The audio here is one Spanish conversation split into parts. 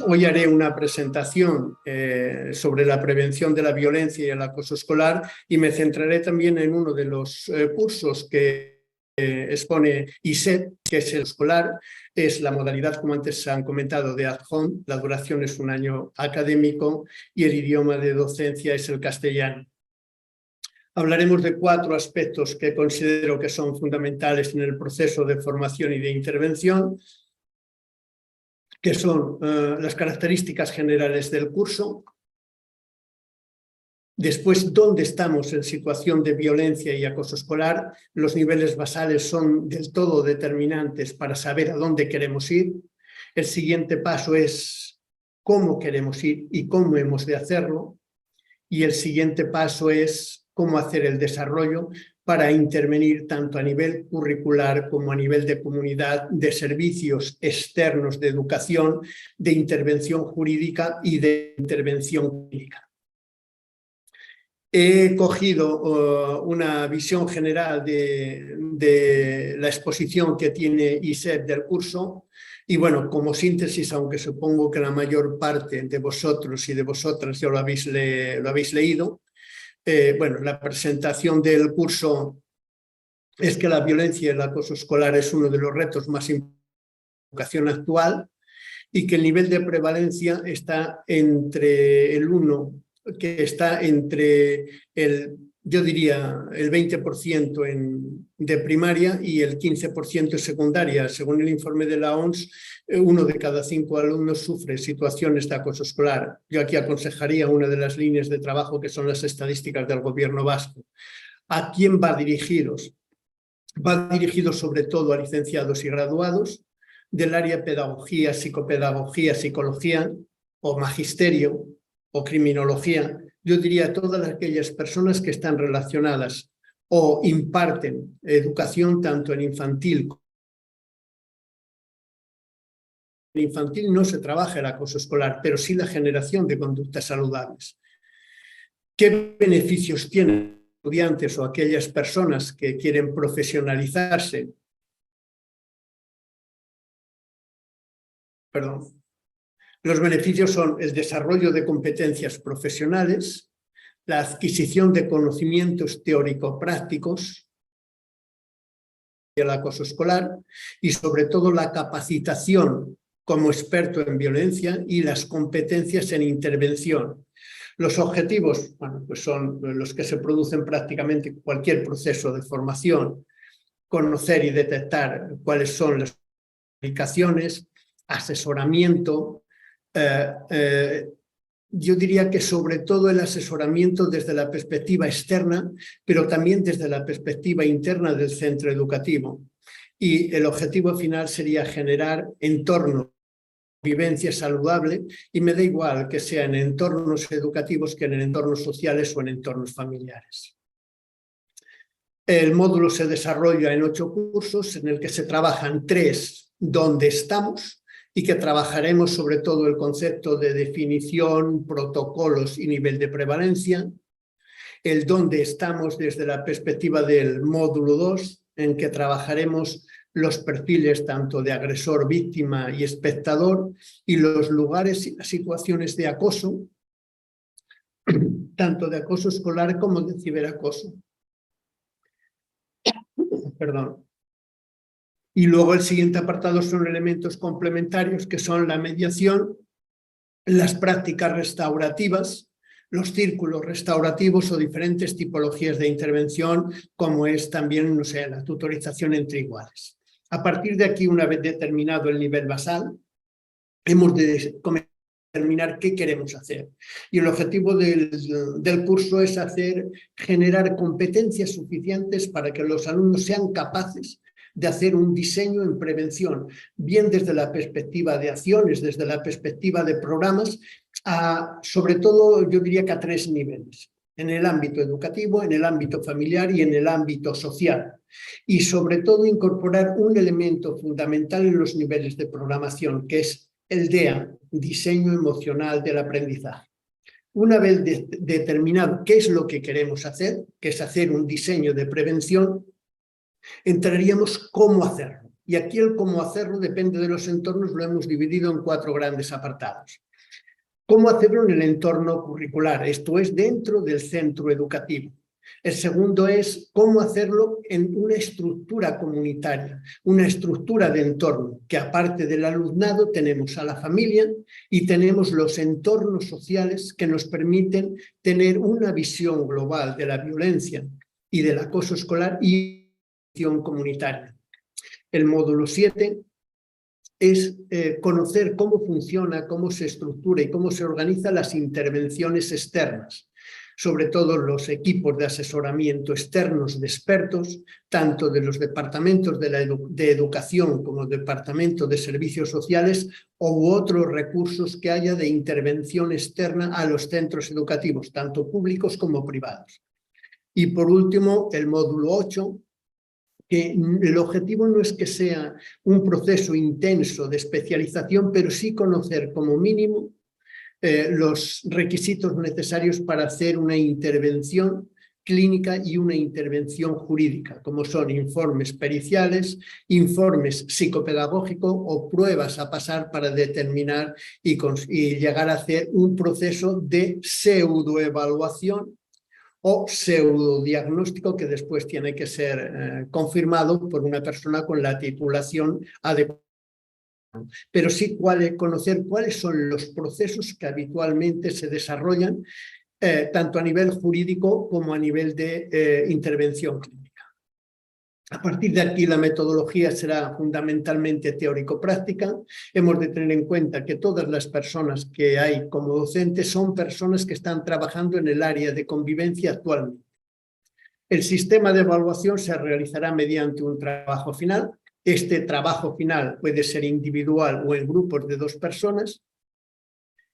Hoy haré una presentación sobre la prevención de la violencia y el acoso escolar y me centraré también en uno de los cursos que expone ISET, que es el escolar. Es la modalidad, como antes se han comentado, de At Home. La duración es un año académico y el idioma de docencia es el castellano. Hablaremos de 4 aspectos que considero que son fundamentales en el proceso de formación y de intervención, que son las características generales del curso, después dónde estamos en situación de violencia y acoso escolar. Los niveles basales son del todo determinantes para saber a dónde queremos ir. El siguiente paso es cómo queremos ir y cómo hemos de hacerlo. Y el siguiente paso es cómo hacer el desarrollo para intervenir tanto a nivel curricular como a nivel de comunidad, de servicios externos de educación, de intervención jurídica y de intervención clínica. He cogido una visión general de la exposición que tiene ISET del curso y, bueno, como síntesis, aunque supongo que la mayor parte de vosotros y de vosotras ya lo habéis leído, bueno, la presentación del curso es que la violencia y el acoso escolar es uno de los retos más importantes de la educación actual y que el nivel de prevalencia está entre el 1, que está entre yo diría, el 20% de primaria y el 15% en secundaria. Según el informe de la OMS, 1 de cada 5 alumnos sufre situaciones de acoso escolar. Yo aquí aconsejaría una de las líneas de trabajo que son las estadísticas del gobierno vasco. ¿A quién va dirigidos? Va dirigido sobre todo a licenciados y graduados del área pedagogía, psicopedagogía, psicología o magisterio o criminología. Yo diría a todas aquellas personas que están relacionadas o imparten educación tanto en infantil como en infantil. No se trabaja el acoso escolar, pero sí la generación de conductas saludables. ¿Qué beneficios tienen estudiantes o aquellas personas que quieren profesionalizarse? Perdón. Los beneficios son el desarrollo de competencias profesionales, la adquisición de conocimientos teórico-prácticos, el acoso escolar y sobre todo la capacitación como experto en violencia y las competencias en intervención. Los objetivos, bueno, pues son los que se producen prácticamente en cualquier proceso de formación: conocer y detectar cuáles son las implicaciones, asesoramiento, yo diría que sobre todo el asesoramiento desde la perspectiva externa, pero también desde la perspectiva interna del centro educativo. Y el objetivo final sería generar entornos de vivencia saludable, y me da igual que sea en entornos educativos que en entornos sociales o en entornos familiares. El módulo se desarrolla en 8 cursos, en el que se trabajan 3 dónde estamos, y que trabajaremos sobre todo el concepto de definición, protocolos y nivel de prevalencia. El dónde estamos desde la perspectiva del módulo 2, en que trabajaremos los perfiles tanto de agresor, víctima y espectador, y los lugares y las situaciones de acoso, tanto de acoso escolar como de ciberacoso. Perdón. Y luego el siguiente apartado son elementos complementarios, que son la mediación, las prácticas restaurativas, los círculos restaurativos o diferentes tipologías de intervención, como es también, no sé, la tutorización entre iguales. A partir de aquí, una vez determinado el nivel basal, hemos de determinar qué queremos hacer. Y el objetivo del curso es generar competencias suficientes para que los alumnos sean capaces de hacer un diseño en prevención, bien desde la perspectiva de acciones, desde la perspectiva de programas, sobre todo yo diría que a 3 niveles: en el ámbito educativo, en el ámbito familiar y en el ámbito social. Y sobre todo incorporar un elemento fundamental en los niveles de programación, que es el DEA, diseño emocional del aprendizaje. Una vez determinado qué es lo que queremos hacer, que es hacer un diseño de prevención, entraríamos cómo hacerlo. Y aquí el cómo hacerlo depende de los entornos, lo hemos dividido en 4 grandes apartados. ¿Cómo hacerlo en el entorno curricular? Esto es dentro del centro educativo. El segundo es cómo hacerlo en una estructura comunitaria, una estructura de entorno, que aparte del alumnado tenemos a la familia y tenemos los entornos sociales que nos permiten tener una visión global de la violencia y del acoso escolar y acción comunitaria. El módulo 7 es conocer cómo funciona, cómo se estructura y cómo se organizan las intervenciones externas, sobre todo los equipos de asesoramiento externos de expertos, tanto de los departamentos de educación como departamento de servicios sociales u otros recursos que haya de intervención externa a los centros educativos, tanto públicos como privados. Y por último, el módulo 8, que el objetivo no es que sea un proceso intenso de especialización, pero sí conocer como mínimo los requisitos necesarios para hacer una intervención clínica y una intervención jurídica, como son informes periciales, informes psicopedagógicos o pruebas a pasar para determinar y llegar a hacer un proceso de pseudoevaluación o pseudodiagnóstico que después tiene que ser confirmado por una persona con la titulación adecuada. Pero sí conocer cuáles son los procesos que habitualmente se desarrollan tanto a nivel jurídico como a nivel de intervención clínica. A partir de aquí la metodología será fundamentalmente teórico-práctica. Hemos de tener en cuenta que todas las personas que hay como docentes son personas que están trabajando en el área de convivencia actualmente. El sistema de evaluación se realizará mediante un trabajo final. Este trabajo final puede ser individual o en grupos de 2 personas.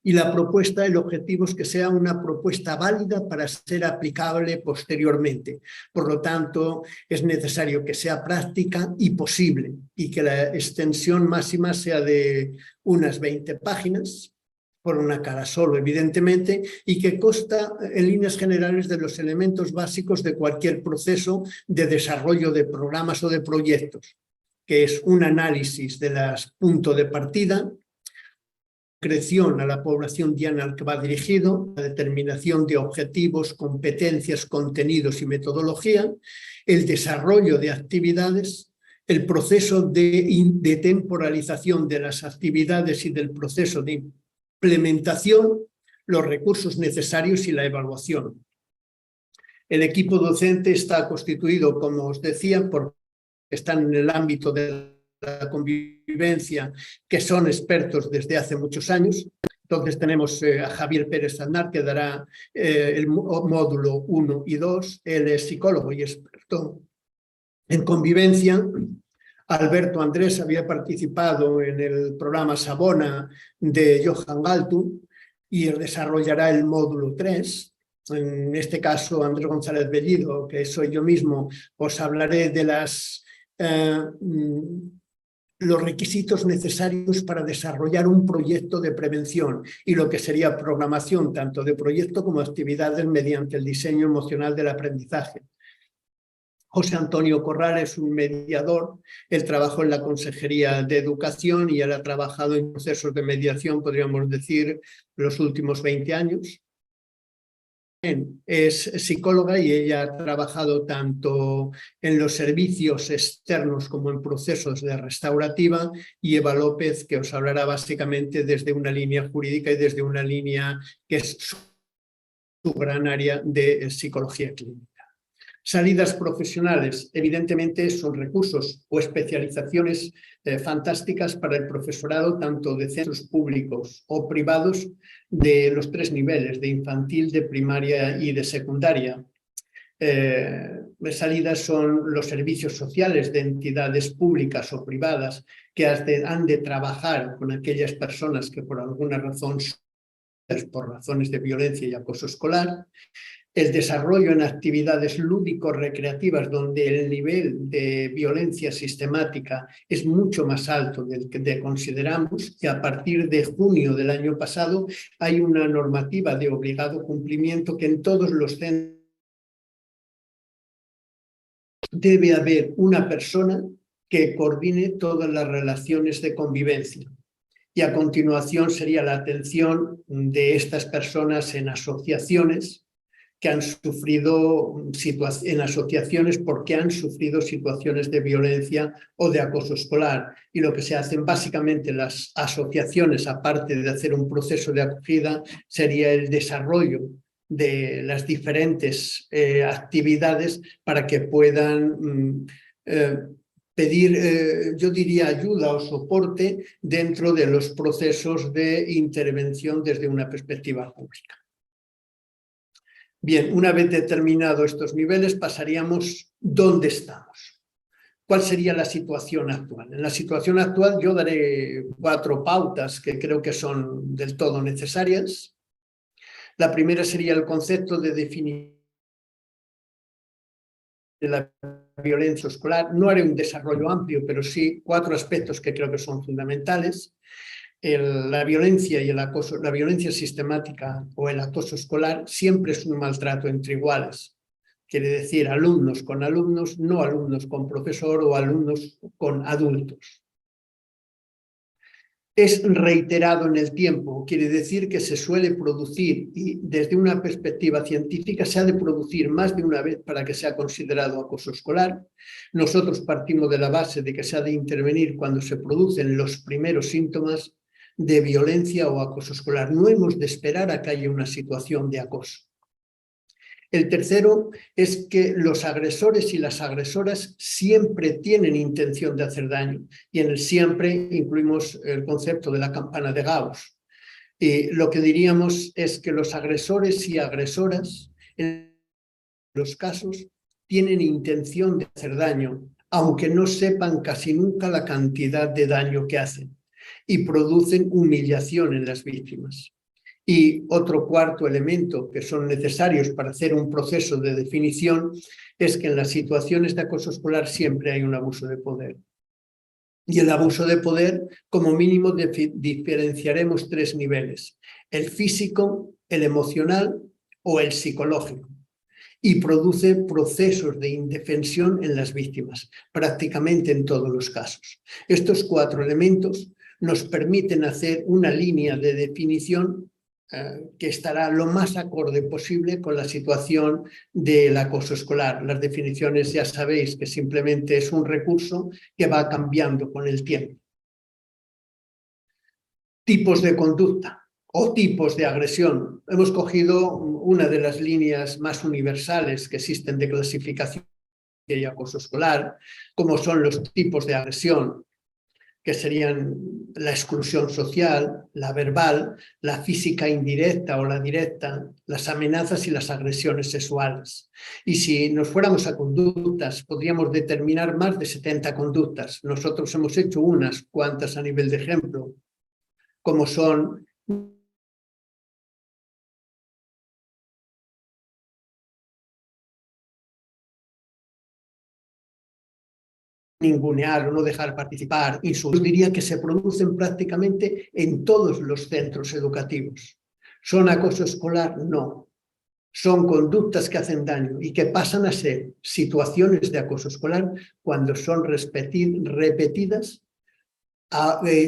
Y la propuesta, el objetivo es que sea una propuesta válida para ser aplicable posteriormente. Por lo tanto, es necesario que sea práctica y posible y que la extensión máxima sea de unas 20 páginas, por una cara solo, evidentemente, y que consta en líneas generales de los elementos básicos de cualquier proceso de desarrollo de programas o de proyectos, que es un análisis de los puntos de partida, concreción a la población diana al que va dirigido, la determinación de objetivos, competencias, contenidos y metodología, el desarrollo de actividades, el proceso de temporalización de las actividades y del proceso de implementación, los recursos necesarios y la evaluación. El equipo docente está constituido, como os decía, por están en el ámbito de la convivencia, que son expertos desde hace muchos años. Entonces tenemos a Javier Pérez Aznar, que dará el módulo 1 y 2. Él es psicólogo y experto en convivencia. Alberto Andrés había participado en el programa Sabona de Johan Galtung y desarrollará el módulo 3. En este caso, Andrés González Bellido, que soy yo mismo, os hablaré de los requisitos necesarios para desarrollar un proyecto de prevención y lo que sería programación tanto de proyecto como actividades mediante el diseño emocional del aprendizaje. José Antonio Corral es un mediador, él trabajó en la Consejería de Educación y él ha trabajado en procesos de mediación, podríamos decir, los últimos 20 años. Es psicóloga y ella ha trabajado tanto en los servicios externos como en procesos de restaurativa, y Eva López, que os hablará básicamente desde una línea jurídica y desde una línea que es su gran área de psicología clínica. Salidas profesionales, evidentemente, son recursos o especializaciones fantásticas para el profesorado, tanto de centros públicos o privados, de los 3 niveles, de infantil, de primaria y de secundaria. Salidas son los servicios sociales de entidades públicas o privadas que han de trabajar con aquellas personas que por alguna razón, por razones de violencia y acoso escolar. El desarrollo en actividades lúdico-recreativas donde el nivel de violencia sistemática es mucho más alto del que consideramos, y a partir de junio del año pasado hay una normativa de obligado cumplimiento que en todos los centros debe haber una persona que coordine todas las relaciones de convivencia. Y a continuación sería la atención de estas personas en asociaciones que han sufrido porque han sufrido situaciones de violencia o de acoso escolar. Y lo que se hacen básicamente las asociaciones, aparte de hacer un proceso de acogida, sería el desarrollo de las diferentes actividades para que puedan pedir, yo diría, ayuda o soporte dentro de los procesos de intervención desde una perspectiva pública. Bien, una vez determinados estos niveles, pasaríamos ¿dónde estamos? ¿Cuál sería la situación actual? En la situación actual yo daré 4 pautas que creo que son del todo necesarias. La primera sería el concepto de definición de la violencia escolar. No haré un desarrollo amplio, pero sí 4 aspectos que creo que son fundamentales. La violencia y el acoso, la violencia sistemática o el acoso escolar siempre es un maltrato entre iguales. Quiere decir alumnos con alumnos, no alumnos con profesor o alumnos con adultos. Es reiterado en el tiempo, quiere decir que se suele producir y desde una perspectiva científica se ha de producir más de una vez para que sea considerado acoso escolar. Nosotros partimos de la base de que se ha de intervenir cuando se producen los primeros síntomas de violencia o acoso escolar. No hemos de esperar a que haya una situación de acoso. El tercero es que los agresores y las agresoras siempre tienen intención de hacer daño. Y en el siempre incluimos el concepto de la campana de Gauss. Lo que diríamos es que los agresores y agresoras, en los casos, tienen intención de hacer daño, aunque no sepan casi nunca la cantidad de daño que hacen, y producen humillación en las víctimas. Y otro cuarto elemento que son necesarios para hacer un proceso de definición es que en las situaciones de acoso escolar siempre hay un abuso de poder. Y el abuso de poder, como mínimo, diferenciaremos 3 niveles: el físico, el emocional o el psicológico. Y produce procesos de indefensión en las víctimas, prácticamente en todos los casos. Estos 4 elementos nos permiten hacer una línea de definición que estará lo más acorde posible con la situación del acoso escolar. Las definiciones ya sabéis que simplemente es un recurso que va cambiando con el tiempo. Tipos de conducta o tipos de agresión. Hemos cogido una de las líneas más universales que existen de clasificación y acoso escolar, como son los tipos de agresión, que serían la exclusión social, la verbal, la física indirecta o la directa, las amenazas y las agresiones sexuales. Y si nos fuéramos a conductas, podríamos determinar más de 70 conductas. Nosotros hemos hecho unas cuantas a nivel de ejemplo, como son ningunear o no dejar participar, insultos, diría que se producen prácticamente en todos los centros educativos. ¿Son acoso escolar? No. Son conductas que hacen daño y que pasan a ser situaciones de acoso escolar cuando son repetidas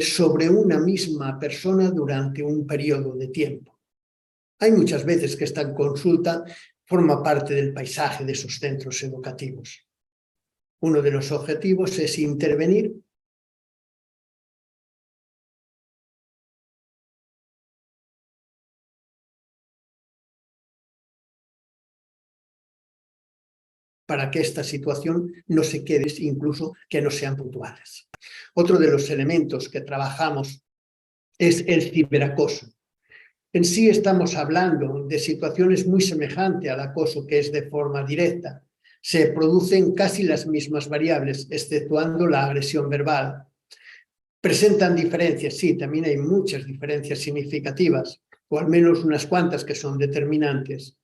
sobre una misma persona durante un periodo de tiempo. Hay muchas veces que esta consulta forma parte del paisaje de esos centros educativos. Uno de los objetivos es intervenir para que esta situación no se quede, incluso que no sean puntuales. Otro de los elementos que trabajamos es el ciberacoso. En sí estamos hablando de situaciones muy semejantes al acoso, que es de forma directa. Se producen casi las mismas variables, exceptuando la agresión verbal. ¿Presentan diferencias? Sí, también hay muchas diferencias significativas, o al menos unas cuantas que son determinantes.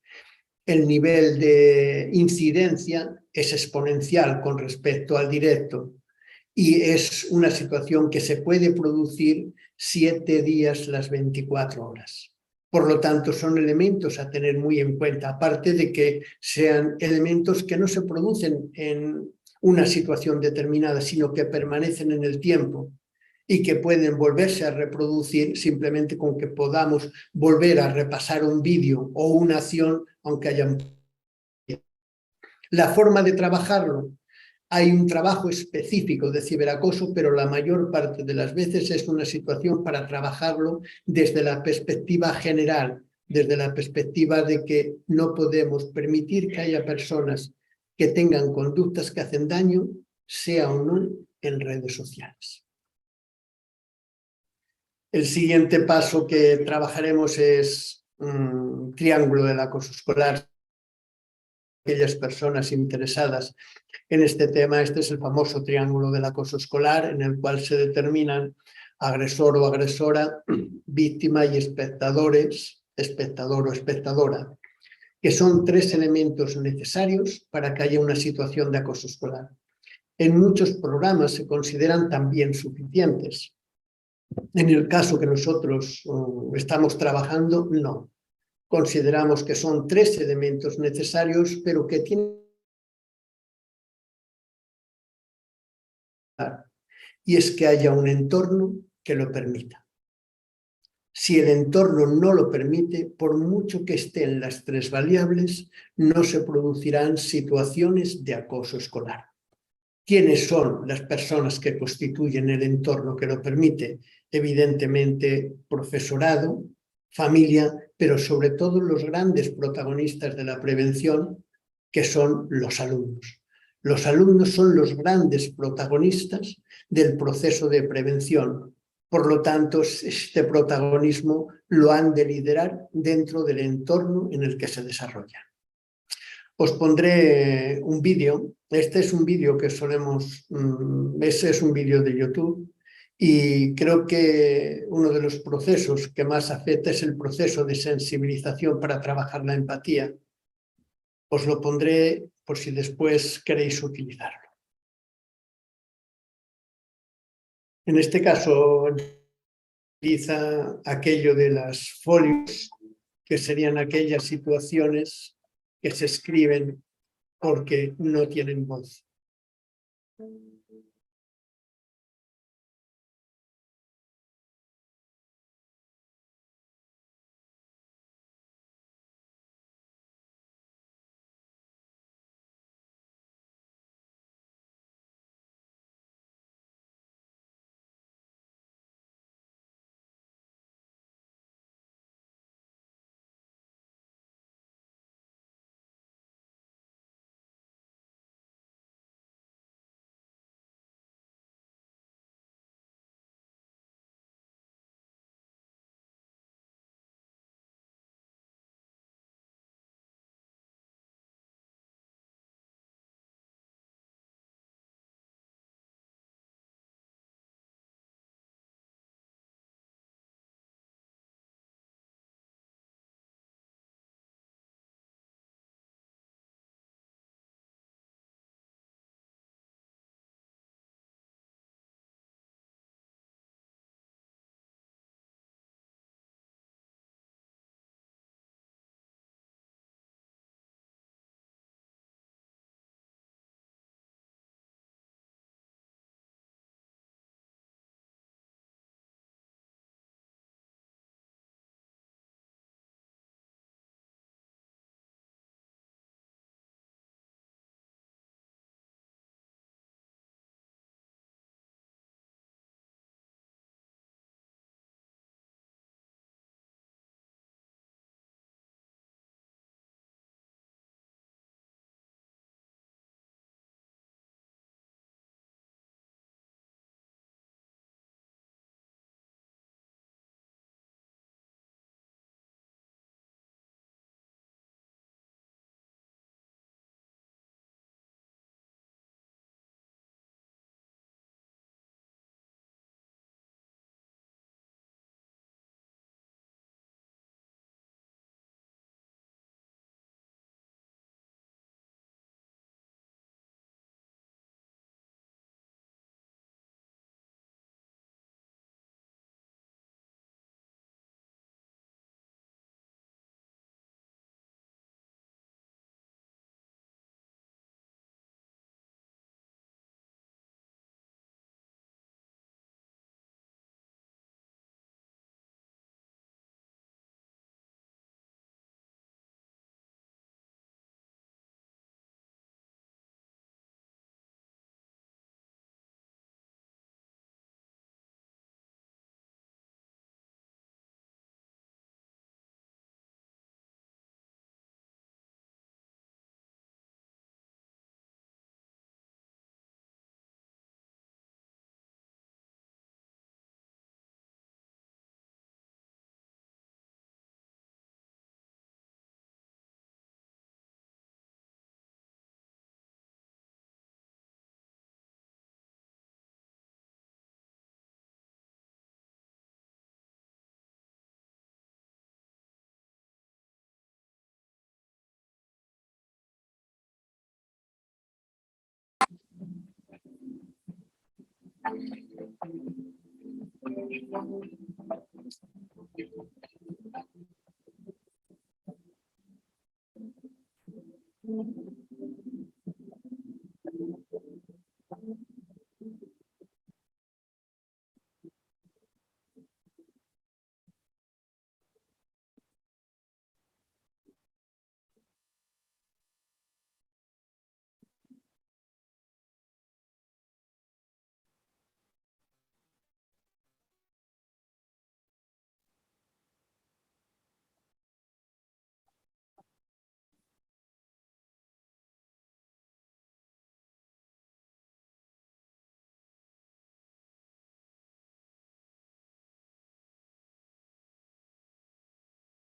El nivel de incidencia es exponencial con respecto al directo y es una situación que se puede producir 7 días las 24 horas. Por lo tanto, son elementos a tener muy en cuenta, aparte de que sean elementos que no se producen en una situación determinada, sino que permanecen en el tiempo y que pueden volverse a reproducir simplemente con que podamos volver a repasar un vídeo o una acción, aunque haya... La forma de trabajarlo, hay un trabajo específico de ciberacoso, pero la mayor parte de las veces es una situación para trabajarlo desde la perspectiva general, desde la perspectiva de que no podemos permitir que haya personas que tengan conductas que hacen daño, sea o no en redes sociales. El siguiente paso que trabajaremos es un triángulo del acoso escolar. Aquellas personas interesadas en este tema, este es el famoso triángulo del acoso escolar, en el cual se determinan agresor o agresora, víctima y espectadores, espectador o espectadora, que son tres elementos necesarios para que haya una situación de acoso escolar. En muchos programas se consideran también suficientes. En el caso que nosotros estamos trabajando, no. Consideramos que son tres elementos necesarios, pero que tienen... Y es que haya un entorno que lo permita. Si el entorno no lo permite, por mucho que estén las tres variables, no se producirán situaciones de acoso escolar. ¿Quiénes son las personas que constituyen el entorno que lo permite? Evidentemente, profesorado, familia, pero sobre todo los grandes protagonistas de la prevención, que son los alumnos. Los alumnos son los grandes protagonistas del proceso de prevención. Por lo tanto, este protagonismo lo han de liderar dentro del entorno en el que se desarrolla. Os pondré un vídeo. Este es un vídeo que solemos... Ese es un vídeo de YouTube. Y creo que uno de los procesos que más afecta es el proceso de sensibilización para trabajar la empatía. Os lo pondré por si después queréis utilizarlo. En este caso, utiliza aquello de las folios, que serían aquellas situaciones que se escriben porque no tienen voz.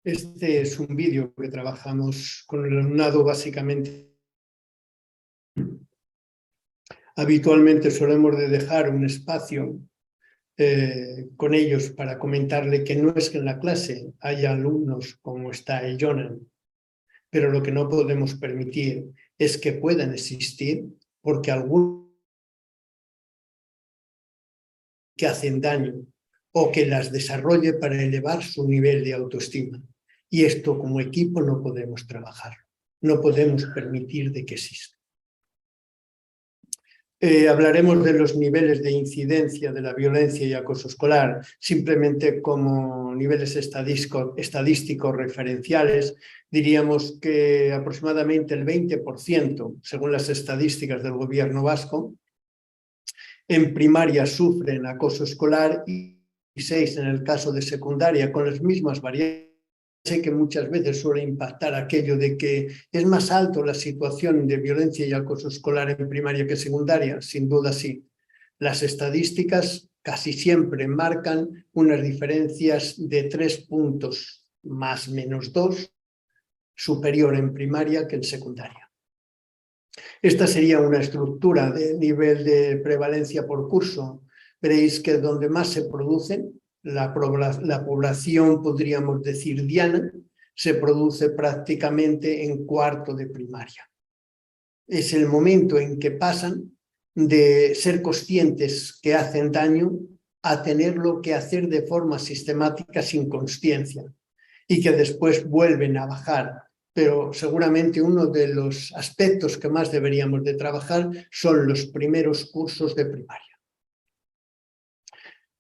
Este es un vídeo que trabajamos con el alumnado básicamente. Habitualmente solemos de dejar un espacio con ellos para comentarle que no es que en la clase haya alumnos como está el Jonan, pero lo que no podemos permitir es que puedan existir porque algunos que hacen daño o que las desarrolle para elevar su nivel de autoestima. Y esto como equipo no podemos trabajar, no podemos permitir de que exista. Hablaremos de los niveles de incidencia de la violencia y acoso escolar, simplemente como niveles estadísticos referenciales. Diríamos que aproximadamente el 20%, según las estadísticas del gobierno vasco, en primaria sufren acoso escolar y 6 en el caso de secundaria, con las mismas variables. Sé que muchas veces suele impactar aquello de que es más alto la situación de violencia y acoso escolar en primaria que secundaria, sin duda sí. Las estadísticas casi siempre marcan unas diferencias de 3 puntos más menos 2 superior en primaria que en secundaria. Esta sería una estructura de nivel de prevalencia por curso. Veréis que donde más se producen, la población, podríamos decir, diana, se produce prácticamente en cuarto de primaria. Es el momento en que pasan de ser conscientes que hacen daño a tenerlo que hacer de forma sistemática sin consciencia y que después vuelven a bajar. Pero seguramente uno de los aspectos que más deberíamos de trabajar son los primeros cursos de primaria.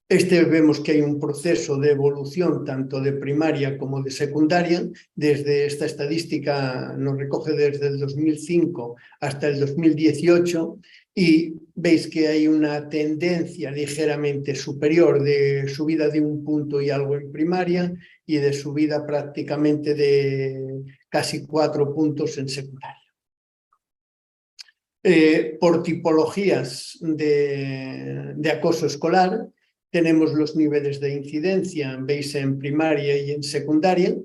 Vemos que hay un proceso de evolución tanto de primaria como de secundaria. Desde esta estadística nos recoge desde el 2005 hasta el 2018 y veis que hay una tendencia ligeramente superior de subida de 1 punto y algo en primaria y de subida prácticamente de casi 4 puntos en secundaria. Por tipologías de acoso escolar, tenemos los niveles de incidencia, veis en primaria y en secundaria.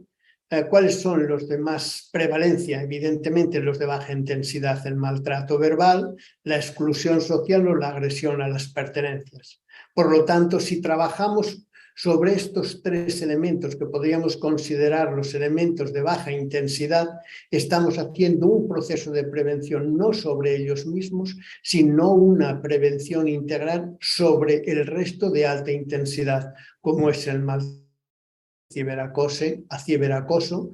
¿Cuáles son los de más prevalencia? Evidentemente los de baja intensidad, el maltrato verbal, la exclusión social o la agresión a las pertenencias. Por lo tanto, si trabajamos sobre estos 3 elementos que podríamos considerar los elementos de baja intensidad, estamos haciendo un proceso de prevención no sobre ellos mismos, sino una prevención integral sobre el resto de alta intensidad, como es el ciberacoso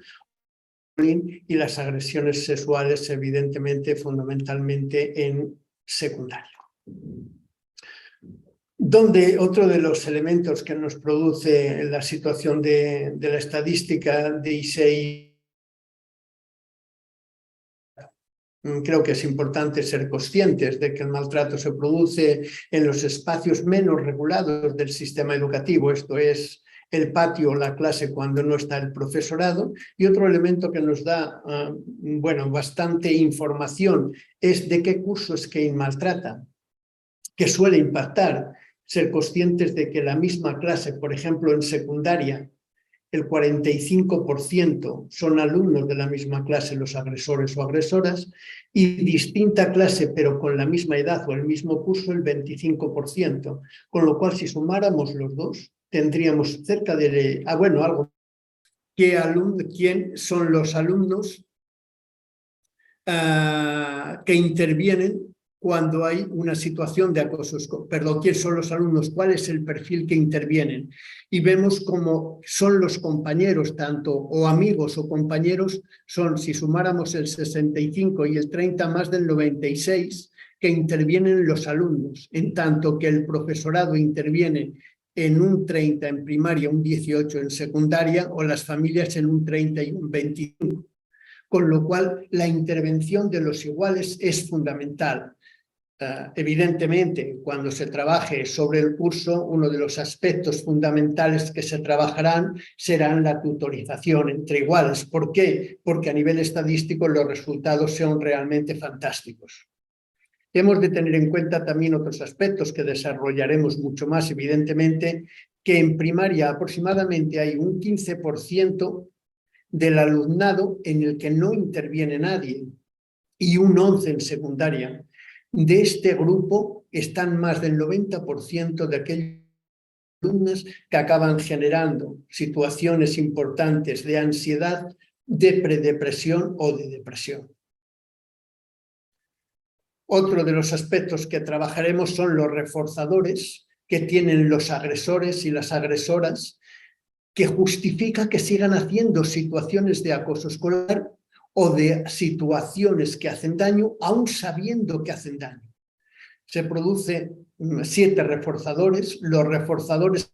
y las agresiones sexuales, evidentemente, fundamentalmente en secundaria. Donde otro de los elementos que nos produce la situación de la estadística de ISEI, creo que es importante ser conscientes de que el maltrato se produce en los espacios menos regulados del sistema educativo, esto es el patio o la clase cuando no está el profesorado. Y otro elemento que nos da bastante información es de qué curso es que maltrata, que suele impactar. Ser conscientes de que la misma clase, por ejemplo, en secundaria, el 45% son alumnos de la misma clase, los agresores o agresoras, y distinta clase, pero con la misma edad o el mismo curso, el 25%. Con lo cual, si sumáramos los dos, tendríamos cerca de... ¿Quién son los alumnos que intervienen cuando hay una situación de acoso escolar, perdón, quiénes son los alumnos, cuál es el perfil que intervienen. Y vemos cómo son los compañeros, tanto o amigos o compañeros, son, si sumáramos el 65 y el 30, más del 96, que intervienen los alumnos, en tanto que el profesorado interviene en un 30 en primaria, un 18 en secundaria, o las familias en un 30 y un 25. Con lo cual, la intervención de los iguales es fundamental. Evidentemente, cuando se trabaje sobre el curso, uno de los aspectos fundamentales que se trabajarán serán la tutorización entre iguales. ¿Por qué? Porque a nivel estadístico los resultados son realmente fantásticos. Hemos de tener en cuenta también otros aspectos que desarrollaremos mucho más, evidentemente, que en primaria aproximadamente hay un 15% del alumnado en el que no interviene nadie y un 11% en secundaria. De este grupo están más del 90% de aquellos alumnos que acaban generando situaciones importantes de ansiedad, de predepresión o de depresión. Otro de los aspectos que trabajaremos son los reforzadores que tienen los agresores y las agresoras, que justifica que sigan haciendo situaciones de acoso escolar o de situaciones que hacen daño, aún sabiendo que hacen daño. Se producen 7 reforzadores. Los reforzadores,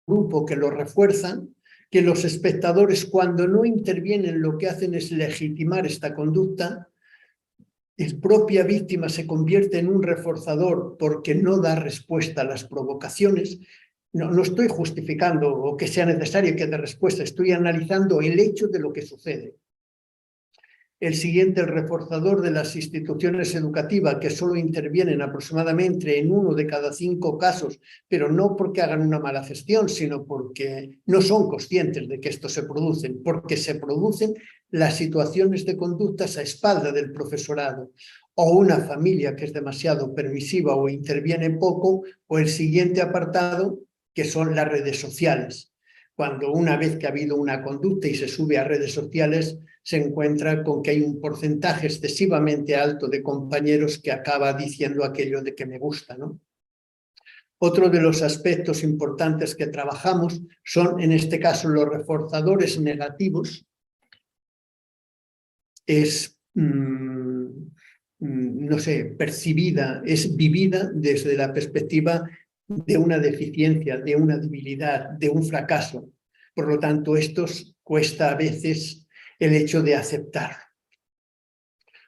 grupo que lo refuerzan, que los espectadores, cuando no intervienen, lo que hacen es legitimar esta conducta. La propia víctima se convierte en un reforzador porque no da respuesta a las provocaciones. No estoy justificando o que sea necesario que dé respuesta, estoy analizando el hecho de lo que sucede. El siguiente, el reforzador de las instituciones educativas, que solo intervienen aproximadamente en 1 de cada 5 casos, pero no porque hagan una mala gestión, sino porque no son conscientes de que esto se produce, porque se producen las situaciones de conductas a espalda del profesorado, o una familia que es demasiado permisiva o interviene poco, o el siguiente apartado, que son las redes sociales. Cuando una vez que ha habido una conducta y se sube a redes sociales, se encuentra con que hay un porcentaje excesivamente alto de compañeros que acaba diciendo aquello de que me gusta, ¿no? Otro de los aspectos importantes que trabajamos son, en este caso, los reforzadores negativos. Es, no sé, percibida, es vivida desde la perspectiva de una deficiencia, de una debilidad, de un fracaso. Por lo tanto, esto cuesta a veces el hecho de aceptar.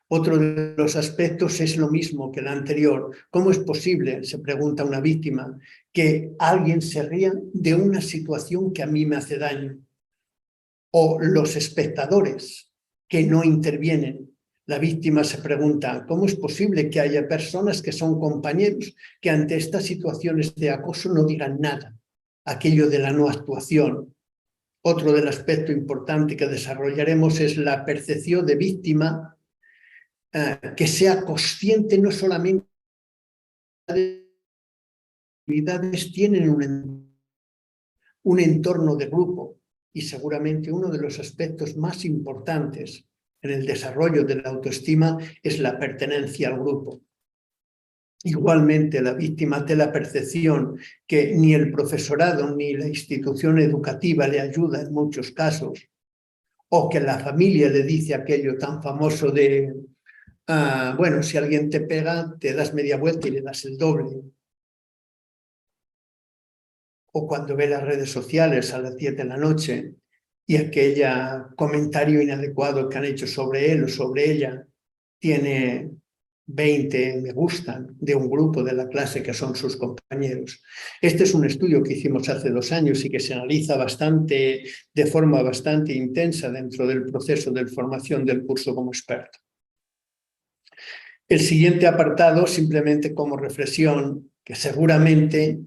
Otro de los aspectos es lo mismo que el anterior. ¿Cómo es posible, se pregunta una víctima, que alguien se ría de una situación que a mí me hace daño? O los espectadores que no intervienen. La víctima se pregunta, ¿cómo es posible que haya personas que son compañeros que ante estas situaciones de acoso no digan nada? Aquello de la no actuación. Otro del aspecto importante que desarrollaremos es la percepción de víctima, que sea consciente no solamente de actividades, tienen un entorno de grupo, y seguramente uno de los aspectos más importantes en el desarrollo de la autoestima es la pertenencia al grupo. Igualmente, la víctima tiene la percepción que ni el profesorado ni la institución educativa le ayuda en muchos casos, o que la familia le dice aquello tan famoso de bueno, si alguien te pega, te das media vuelta y le das el doble. O cuando ve las redes sociales a las 10 de la noche y aquel comentario inadecuado que han hecho sobre él o sobre ella tiene 20 me gustan de un grupo de la clase que son sus compañeros. Este es un estudio que hicimos hace 2 años y que se analiza de forma bastante intensa dentro del proceso de formación del curso como experto. El siguiente apartado, simplemente como reflexión, que seguramente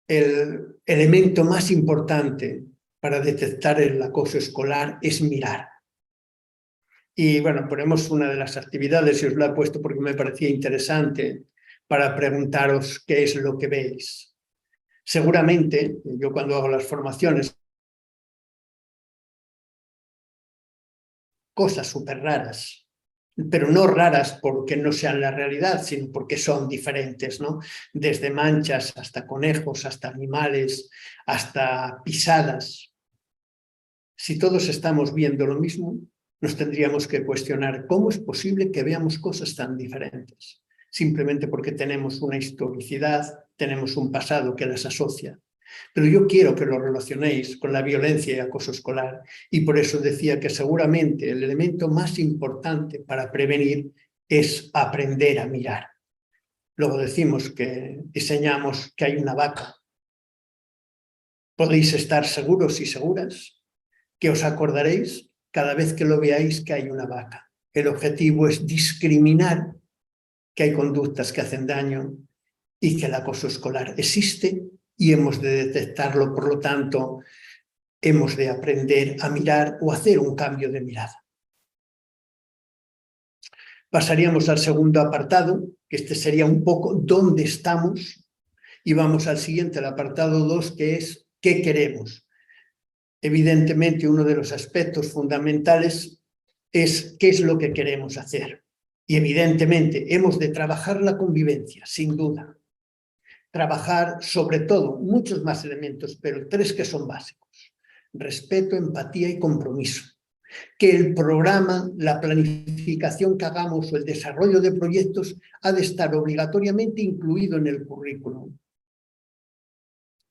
el elemento más importante para detectar el acoso escolar es mirar. Y bueno, ponemos una de las actividades, y os la he puesto porque me parecía interesante, para preguntaros qué es lo que veis. Seguramente, yo cuando hago las formaciones, cosas súper raras, pero no raras porque no sean la realidad, sino porque son diferentes, ¿no? Desde manchas hasta conejos, hasta animales, hasta pisadas. Si todos estamos viendo lo mismo, nos tendríamos que cuestionar cómo es posible que veamos cosas tan diferentes, simplemente porque tenemos una historicidad, tenemos un pasado que las asocia. Pero yo quiero que lo relacionéis con la violencia y acoso escolar, y por eso decía que seguramente el elemento más importante para prevenir es aprender a mirar. Luego decimos que diseñamos que hay una vaca. Podéis estar seguros y seguras que os acordaréis cada vez que lo veáis que hay una vaca. El objetivo es discriminar que hay conductas que hacen daño y que el acoso escolar existe y hemos de detectarlo, por lo tanto, hemos de aprender a mirar o hacer un cambio de mirada. Pasaríamos al segundo apartado, que este sería un poco dónde estamos, y vamos al siguiente, el apartado 2, que es qué queremos. Evidentemente, uno de los aspectos fundamentales es qué es lo que queremos hacer. Y evidentemente, hemos de trabajar la convivencia, sin duda. Trabajar sobre todo muchos más elementos, pero 3 que son básicos: respeto, empatía y compromiso. Que el programa, la planificación que hagamos o el desarrollo de proyectos ha de estar obligatoriamente incluido en el currículum.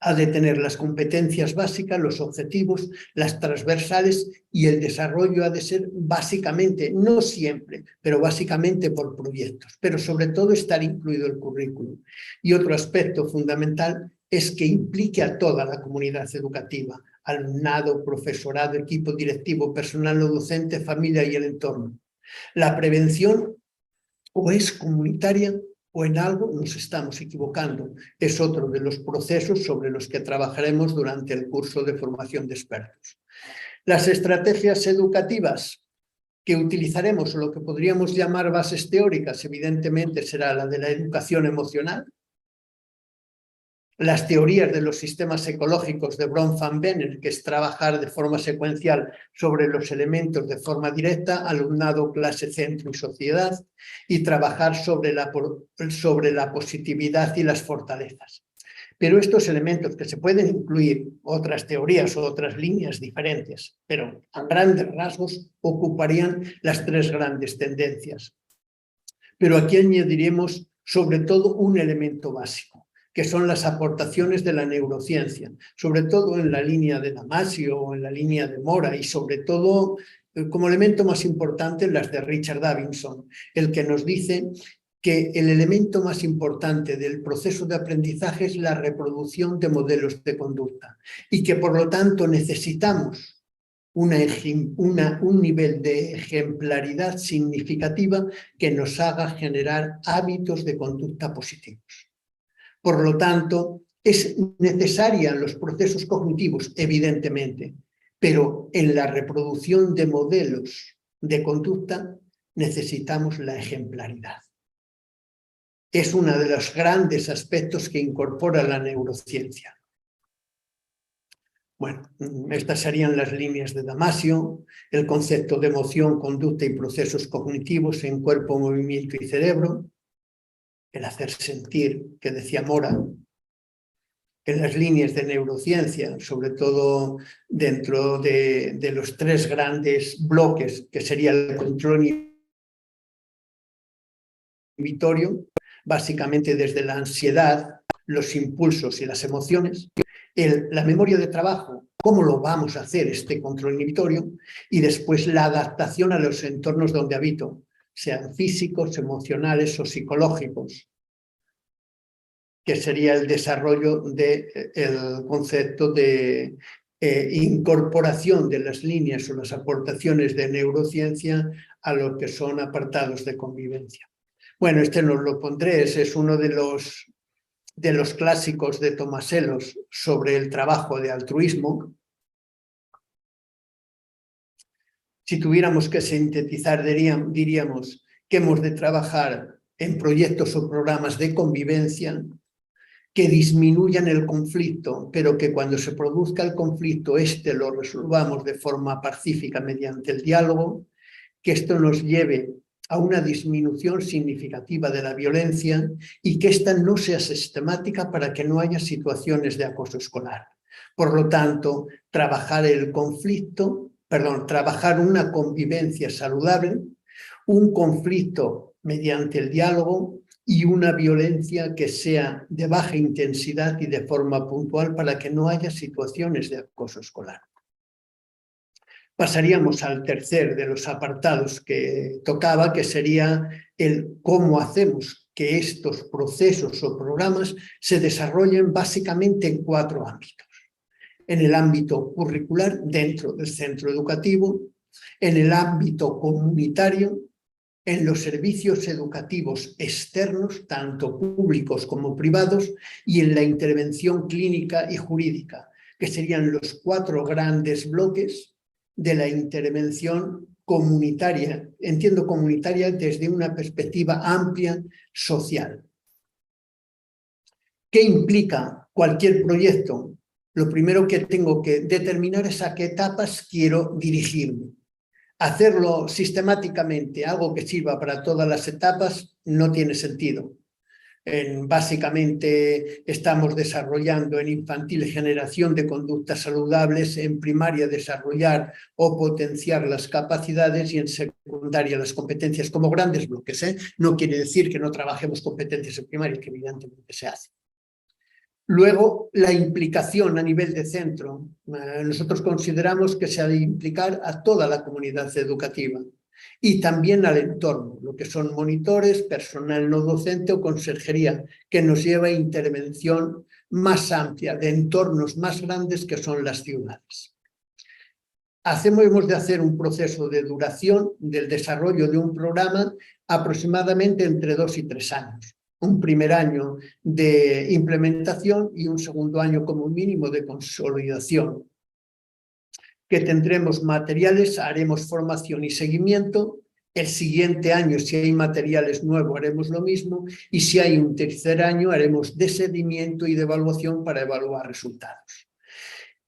Ha de tener las competencias básicas, los objetivos, las transversales, y el desarrollo ha de ser básicamente, no siempre, pero básicamente por proyectos, pero sobre todo estar incluido el currículum. Y otro aspecto fundamental es que implique a toda la comunidad educativa, alumnado, profesorado, equipo directivo, personal no docente, familia y el entorno. La prevención o es comunitaria o en algo nos estamos equivocando. Es otro de los procesos sobre los que trabajaremos durante el curso de formación de expertos. Las estrategias educativas que utilizaremos, o lo que podríamos llamar bases teóricas, evidentemente será la de la educación emocional, las teorías de los sistemas ecológicos de Bronfman Benner, que es trabajar de forma secuencial sobre los elementos de forma directa, alumnado, clase, centro y sociedad, y trabajar sobre la positividad y las fortalezas. Pero estos elementos que se pueden incluir otras teorías o otras líneas diferentes, pero a grandes rasgos ocuparían las 3 grandes tendencias. Pero aquí añadiremos sobre todo un elemento básico, que son las aportaciones de la neurociencia, sobre todo en la línea de Damasio o en la línea de Mora, y sobre todo, como elemento más importante, las de Richard Davidson, el que nos dice que el elemento más importante del proceso de aprendizaje es la reproducción de modelos de conducta y que, por lo tanto, necesitamos un nivel de ejemplaridad significativa que nos haga generar hábitos de conducta positivos. Por lo tanto, es necesaria en los procesos cognitivos, evidentemente, pero en la reproducción de modelos de conducta necesitamos la ejemplaridad. Es uno de los grandes aspectos que incorpora la neurociencia. Bueno, estas serían las líneas de Damasio, el concepto de emoción, conducta y procesos cognitivos en cuerpo, movimiento y cerebro, el hacer sentir, que decía Mora, en las líneas de neurociencia, sobre todo dentro de los 3 grandes bloques, que sería el control inhibitorio, básicamente desde la ansiedad, los impulsos y las emociones, la memoria de trabajo, cómo lo vamos a hacer este control inhibitorio, y después la adaptación a los entornos donde habito, sean físicos, emocionales o psicológicos, que sería el desarrollo del concepto de incorporación de las líneas o las aportaciones de neurociencia a lo que son apartados de convivencia. Bueno, este no lo pondré, es uno de los clásicos de Tomaselos sobre el trabajo de altruismo. Si tuviéramos que sintetizar, diríamos que hemos de trabajar en proyectos o programas de convivencia que disminuyan el conflicto, pero que cuando se produzca el conflicto, lo resolvamos de forma pacífica mediante el diálogo, que esto nos lleve a una disminución significativa de la violencia y que esta no sea sistemática para que no haya situaciones de acoso escolar. Por lo tanto, trabajar una convivencia saludable, un conflicto mediante el diálogo y una violencia que sea de baja intensidad y de forma puntual para que no haya situaciones de acoso escolar. Pasaríamos al tercer de los apartados que tocaba, que sería el cómo hacemos que estos procesos o programas se desarrollen básicamente en 4 ámbitos. En el ámbito curricular, dentro del centro educativo, en el ámbito comunitario, en los servicios educativos externos, tanto públicos como privados, y en la intervención clínica y jurídica, que serían los 4 grandes bloques de la intervención comunitaria. Entiendo comunitaria desde una perspectiva amplia social. ¿Qué implica cualquier proyecto? Lo primero que tengo que determinar es a qué etapas quiero dirigirme. Hacerlo sistemáticamente, algo que sirva para todas las etapas, no tiene sentido. Básicamente estamos desarrollando en infantil generación de conductas saludables, en primaria desarrollar o potenciar las capacidades y en secundaria las competencias como grandes bloques. No quiere decir que no trabajemos competencias en primaria, que evidentemente se hace. Luego, la implicación a nivel de centro. Nosotros consideramos que se ha de implicar a toda la comunidad educativa y también al entorno, lo que son monitores, personal no docente o conserjería, que nos lleva a intervención más amplia de entornos más grandes que son las ciudades. Hemos de hacer un proceso de duración del desarrollo de un programa aproximadamente entre 2 y 3 años. Un primer año de implementación y un segundo año como mínimo de consolidación. Que tendremos materiales, haremos formación y seguimiento. El siguiente año, si hay materiales nuevos, haremos lo mismo. Y si hay un tercer año, haremos de seguimiento y de evaluación para evaluar resultados.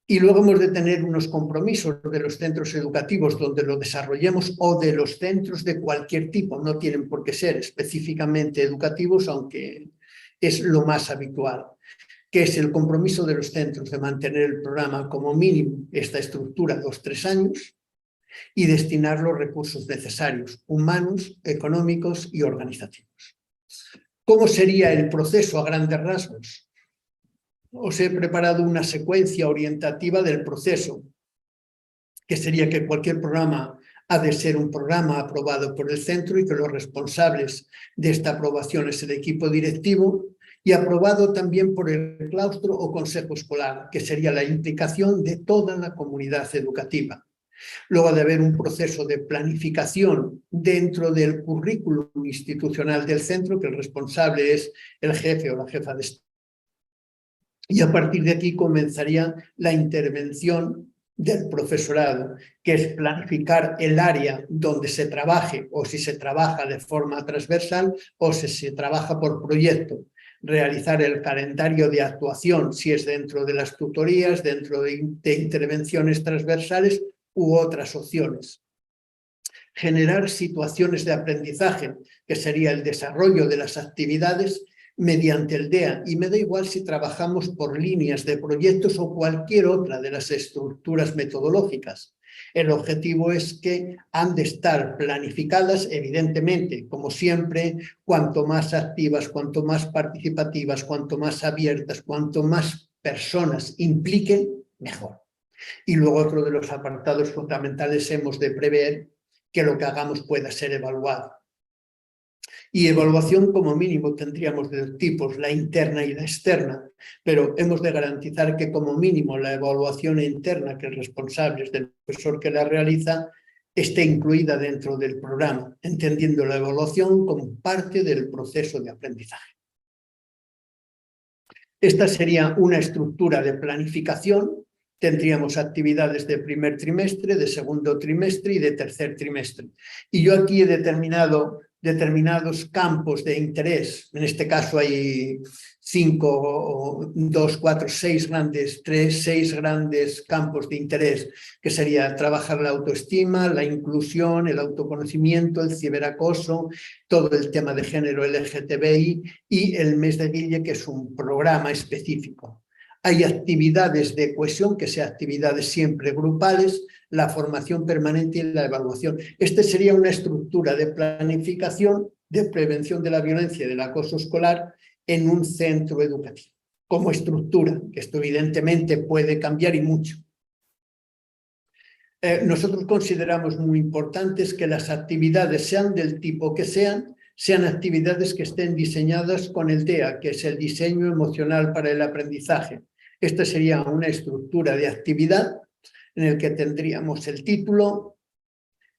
Y luego hemos de tener unos compromisos de los centros educativos donde lo desarrollemos o de los centros de cualquier tipo. No tienen por qué ser específicamente educativos, aunque es lo más habitual, que es el compromiso de los centros de mantener el programa como mínimo, esta estructura, 2-3 años, y destinar los recursos necesarios, humanos, económicos y organizativos. ¿Cómo sería el proceso a grandes rasgos? Os he preparado una secuencia orientativa del proceso, que sería que cualquier programa ha de ser un programa aprobado por el centro y que los responsables de esta aprobación es el equipo directivo, y aprobado también por el claustro o consejo escolar, que sería la implicación de toda la comunidad educativa. Luego ha de haber un proceso de planificación dentro del currículum institucional del centro, que el responsable es el jefe o la jefa de Estado. Y a partir de aquí comenzaría la intervención del profesorado, que es planificar el área donde se trabaje, o si se trabaja de forma transversal, o si se trabaja por proyecto. Realizar el calendario de actuación, si es dentro de las tutorías, dentro de intervenciones transversales u otras opciones. Generar situaciones de aprendizaje, que sería el desarrollo de las actividades mediante el DEA, y me da igual si trabajamos por líneas de proyectos o cualquier otra de las estructuras metodológicas. El objetivo es que han de estar planificadas, evidentemente, como siempre, cuanto más activas, cuanto más participativas, cuanto más abiertas, cuanto más personas impliquen, mejor. Y luego otro de los apartados fundamentales hemos de prever que lo que hagamos pueda ser evaluado. Y evaluación como mínimo tendríamos de dos tipos, la interna y la externa, pero hemos de garantizar que como mínimo la evaluación interna, que el responsable es del profesor que la realiza, esté incluida dentro del programa, entendiendo la evaluación como parte del proceso de aprendizaje. Esta sería una estructura de planificación. Tendríamos actividades de primer trimestre, de segundo trimestre y de tercer trimestre. Y yo aquí he determinado determinados campos de interés. En este caso hay 5, 2, 4, 6 grandes campos de interés, que sería trabajar la autoestima, la inclusión, el autoconocimiento, el ciberacoso, todo el tema de género LGTBI y el mes de Guille, que es un programa específico. Hay actividades de cohesión, que sean actividades siempre grupales, la formación permanente y la evaluación. Esta sería una estructura de planificación de prevención de la violencia y del acoso escolar en un centro educativo, como estructura, que esto evidentemente puede cambiar y mucho. Nosotros consideramos muy importantes que las actividades, sean del tipo que sean actividades que estén diseñadas con el DEA, que es el diseño emocional para el aprendizaje. Esta sería una estructura de actividad en el que tendríamos el título,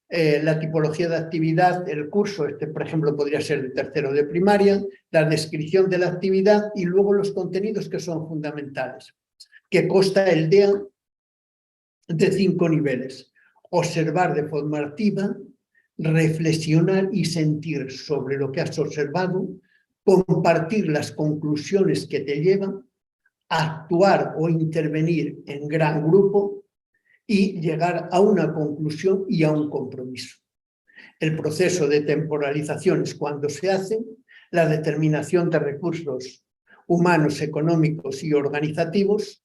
la tipología de actividad, el curso, por ejemplo podría ser de tercero de primaria, la descripción de la actividad y luego los contenidos que son fundamentales, que consta el DEA de 5 niveles. Observar de forma activa, reflexionar y sentir sobre lo que has observado, compartir las conclusiones que te llevan, actuar o intervenir en gran grupo y llegar a una conclusión y a un compromiso. El proceso de temporalización es cuando se hace, la determinación de recursos humanos, económicos y organizativos,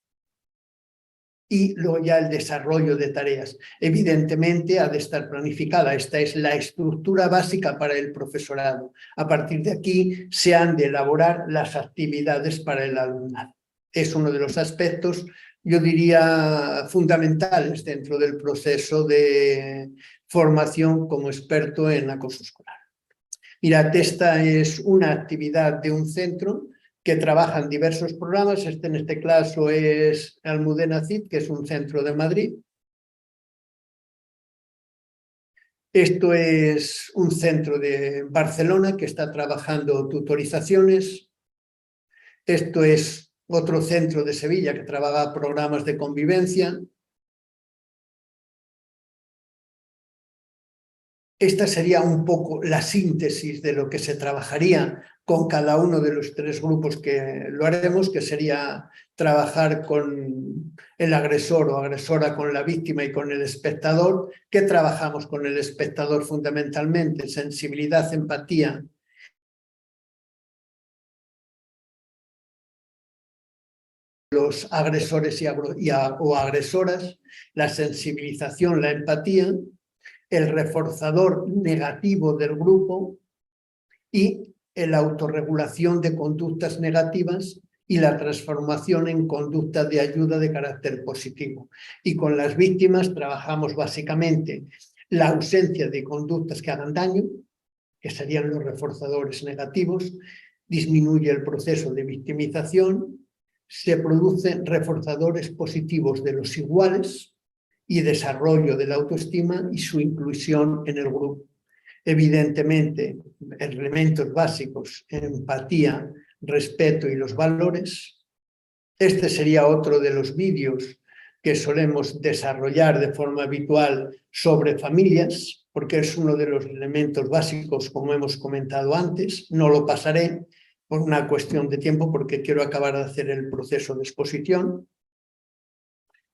y luego ya el desarrollo de tareas. Evidentemente ha de estar planificada. Esta es la estructura básica para el profesorado. A partir de aquí se han de elaborar las actividades para el alumnado. Es uno de los aspectos, yo diría, fundamentales dentro del proceso de formación como experto en acoso escolar. Mirad, esta es una actividad de un centro que trabaja en diversos programas. En este caso es Almudena Cid, que es un centro de Madrid. Esto es un centro de Barcelona que está trabajando tutorizaciones. Esto es otro centro de Sevilla que trabaja programas de convivencia. Esta sería un poco la síntesis de lo que se trabajaría con cada uno de los 3 grupos que lo haremos, que sería trabajar con el agresor o agresora, con la víctima y con el espectador. ¿Qué trabajamos con el espectador fundamentalmente? Sensibilidad, empatía. Los agresores o agresoras, la sensibilización, la empatía, el reforzador negativo del grupo y la autorregulación de conductas negativas y la transformación en conductas de ayuda de carácter positivo. Y con las víctimas trabajamos básicamente la ausencia de conductas que hagan daño, que serían los reforzadores negativos, disminuye el proceso de victimización, se producen reforzadores positivos de los iguales y desarrollo de la autoestima y su inclusión en el grupo. Evidentemente, elementos básicos, empatía, respeto y los valores. Este sería otro de los vídeos que solemos desarrollar de forma habitual sobre familias, porque es uno de los elementos básicos, como hemos comentado antes. No lo pasaré por una cuestión de tiempo, porque quiero acabar de hacer el proceso de exposición.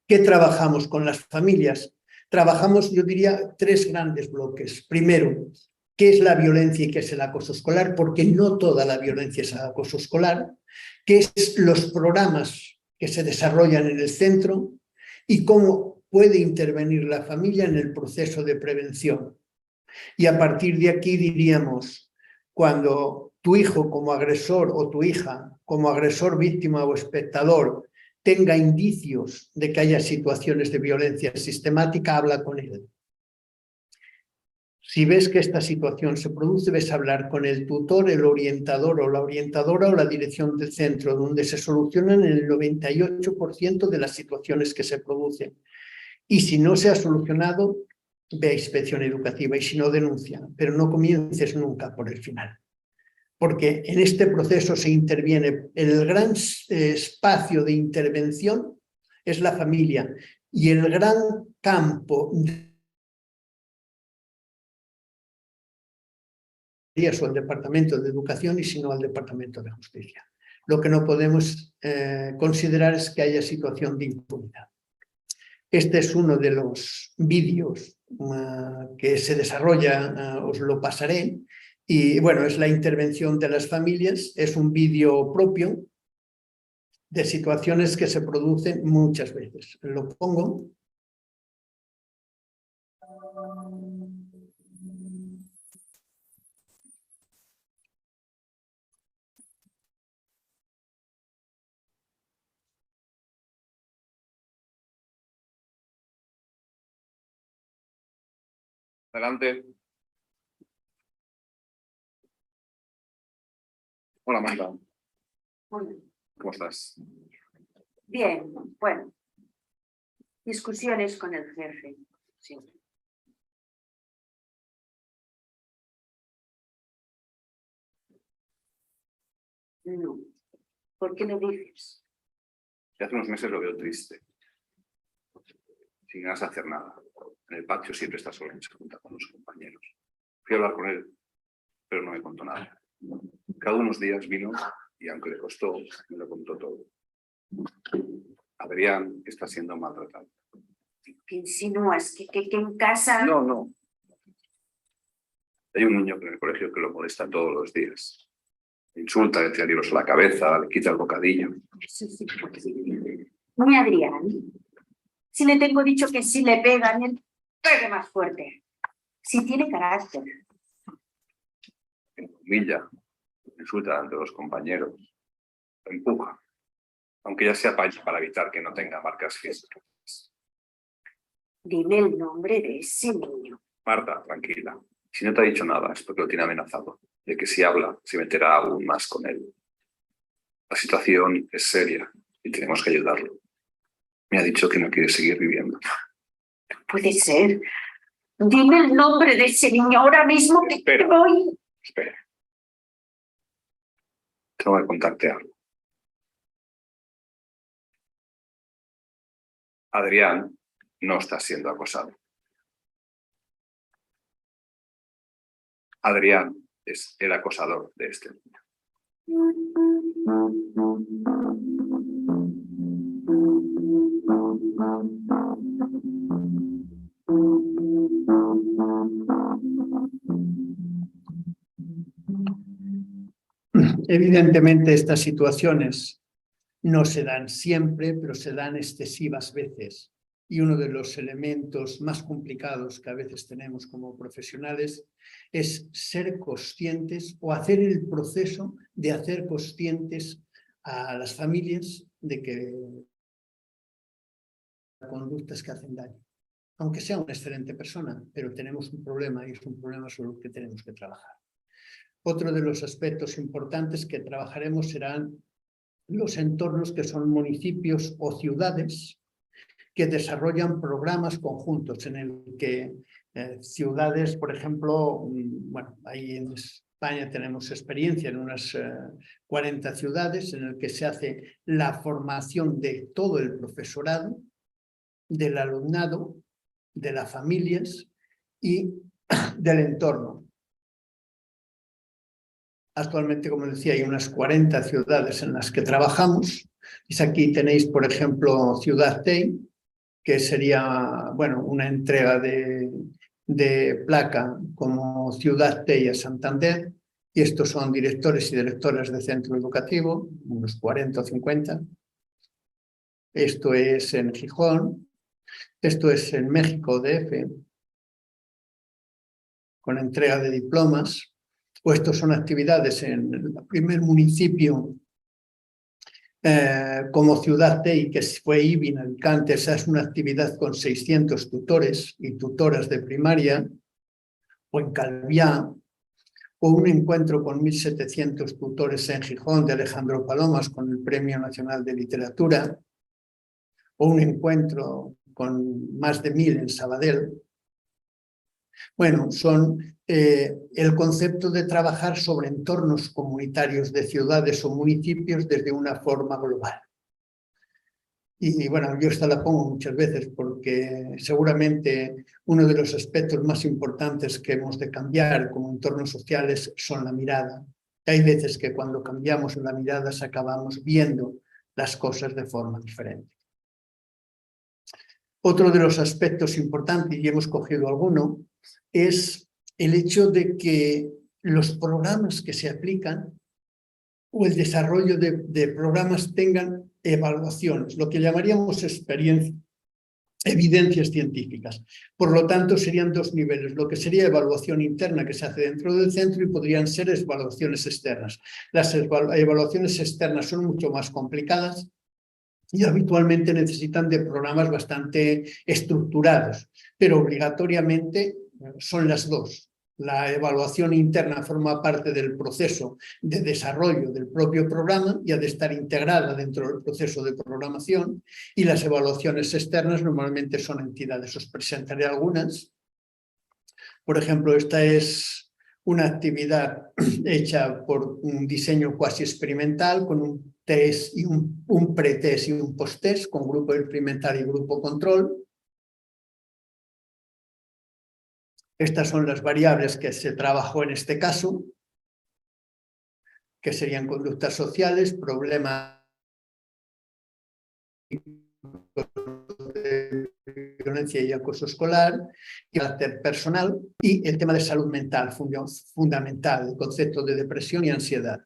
¿Qué trabajamos con las familias? Trabajamos, yo diría, 3 grandes bloques. Primero, ¿qué es la violencia y qué es el acoso escolar? Porque no toda la violencia es acoso escolar. ¿Qué es los programas que se desarrollan en el centro? Y cómo puede intervenir la familia en el proceso de prevención. Y a partir de aquí diríamos, cuando tu hijo como agresor o tu hija como agresor, víctima o espectador tenga indicios de que haya situaciones de violencia sistemática, habla con él. Si ves que esta situación se produce, debes hablar con el tutor, el orientador o la orientadora o la dirección del centro, donde se solucionan el 98% de las situaciones que se producen. Y si no se ha solucionado, ve a inspección educativa, y si no, denuncia, pero no comiences nunca por el final. Porque en este proceso se interviene, el gran espacio de intervención es la familia, y el gran campo o al Departamento de Educación y sino al Departamento de Justicia. Lo que no podemos considerar es que haya situación de impunidad. Este es uno de los vídeos que se desarrolla, os lo pasaré, y bueno, es la intervención de las familias, es un vídeo propio de situaciones que se producen muchas veces. Lo pongo. Adelante. Hola, Marta. Hola. ¿Cómo estás? Bien, bueno. Discusiones con el jefe, siempre. No. ¿Por qué lo dices? Ya hace unos meses lo veo triste. Sin ganas de hacer nada. En el patio siempre está solo y se junta con los compañeros. Fui a hablar con él, pero no me contó nada. Cada unos días vino y aunque le costó, me lo contó todo. Adrián está siendo maltratado. ¿Qué insinúas? ¿Que en casa...? No, no. Hay un niño en el colegio que lo molesta todos los días. Le insulta, le tira libros a la cabeza, le quita el bocadillo. Sí, pues. Muy Adrián. Si le tengo dicho que si le pegan, él pegue más fuerte. Si tiene carácter. Me humilla, me insulta ante los compañeros, lo empuja, aunque ya sea para evitar que no tenga marcas físicas. Dime el nombre de ese niño. Marta, tranquila. Si no te ha dicho nada es porque lo tiene amenazado, de que si habla se meterá aún más con él. La situación es seria y tenemos que ayudarlo. Me ha dicho que no quiere seguir viviendo. Puede ser. Dime el nombre de ese niño ahora mismo que Espera. voy. Espera. Tengo que contarte algo. Adrián no está siendo acosado. Adrián es el acosador de este niño. Evidentemente estas situaciones no se dan siempre, pero se dan excesivas veces. Y uno de los elementos más complicados que a veces tenemos como profesionales es ser conscientes o hacer el proceso de hacer conscientes a las familias de que conductas que hacen daño. Aunque sea una excelente persona, pero tenemos un problema y es un problema sobre el que tenemos que trabajar. Otro de los aspectos importantes que trabajaremos serán los entornos que son municipios o ciudades que desarrollan programas conjuntos en el que ciudades, por ejemplo, bueno, ahí en España tenemos experiencia en unas 40 ciudades en el que se hace la formación de todo el profesorado, del alumnado, de las familias y del entorno. Actualmente, como decía, hay unas 40 ciudades en las que trabajamos. Aquí tenéis, por ejemplo, Ciudad Tei, que sería, bueno, una entrega de placa como Ciudad Tei a Santander. Y estos son directores y directoras de centro educativo, unos 40 o 50. Esto es en Gijón. Esto es en México, DF, con entrega de diplomas. O estos son actividades en el primer municipio como Ciudad Tei, que fue IBI en Alicante. Esa es una actividad con 600 tutores y tutoras de primaria, o en Calviá, o un encuentro con 1.700 tutores en Gijón de Alejandro Palomas con el Premio Nacional de Literatura, o un encuentro con más de 1.000 en Sabadell. Bueno, son el concepto de trabajar sobre entornos comunitarios de ciudades o municipios desde una forma global. Y bueno, yo esta la pongo muchas veces porque seguramente uno de los aspectos más importantes que hemos de cambiar como entornos sociales son la mirada. Hay veces que cuando cambiamos la mirada acabamos viendo las cosas de forma diferente. Otro de los aspectos importantes, y hemos cogido alguno, es el hecho de que los programas que se aplican o el desarrollo de programas tengan evaluaciones, lo que llamaríamos evidencias científicas. Por lo tanto, serían dos niveles, lo que sería evaluación interna que se hace dentro del centro y podrían ser evaluaciones externas. Las evaluaciones externas son mucho más complicadas y habitualmente necesitan de programas bastante estructurados, pero obligatoriamente son las dos. La evaluación interna forma parte del proceso de desarrollo del propio programa y ha de estar integrada dentro del proceso de programación, y las evaluaciones externas normalmente son entidades. Os presentaré algunas. Por ejemplo, esta es una actividad hecha por un diseño cuasi experimental con un test y un pretest y un posttest con grupo experimental y grupo control. Estas son las variables que se trabajó en este caso, que serían conductas sociales, problemas de violencia y acoso escolar, y carácter personal, y el tema de salud mental, fundamental, el concepto de depresión y ansiedad.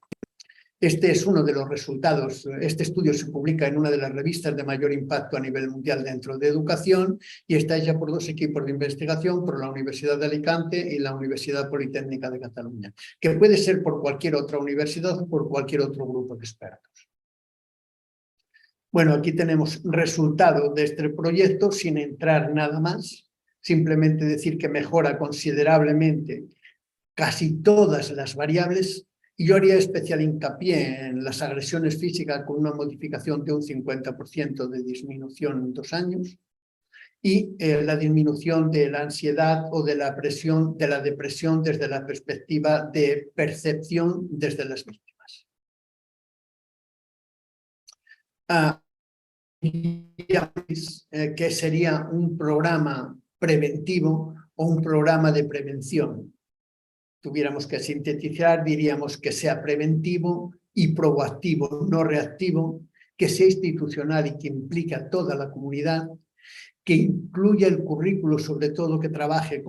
Este es uno de los resultados. Este estudio se publica en una de las revistas de mayor impacto a nivel mundial dentro de educación y está hecha por dos equipos de investigación, por la Universidad de Alicante y la Universidad Politécnica de Cataluña, que puede ser por cualquier otra universidad o por cualquier otro grupo de expertos. Bueno, aquí tenemos resultado de este proyecto sin entrar nada más, simplemente decir que mejora considerablemente casi todas las variables. Y yo haría especial hincapié en las agresiones físicas con una modificación de un 50% de disminución en 2 años y la disminución de la ansiedad o de la depresión desde la perspectiva de percepción desde las víctimas. Que sería un programa preventivo o un programa de prevención. Tuviéramos que sintetizar, diríamos que sea preventivo y proactivo, no reactivo, que sea institucional y que implique a toda la comunidad, que incluya el currículo, sobre todo que trabaje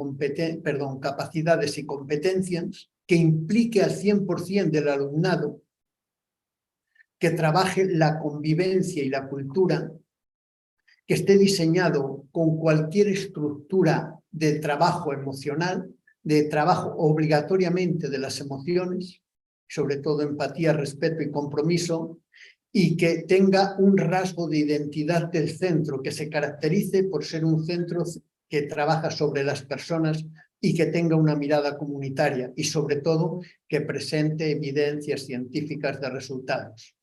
capacidades y competencias, que implique al 100% del alumnado, que trabaje la convivencia y la cultura, que esté diseñado con cualquier estructura de trabajo emocional, de trabajo obligatoriamente de las emociones, sobre todo empatía, respeto y compromiso, y que tenga un rasgo de identidad del centro, que se caracterice por ser un centro que trabaja sobre las personas y que tenga una mirada comunitaria y sobre todo que presente evidencias científicas de resultados.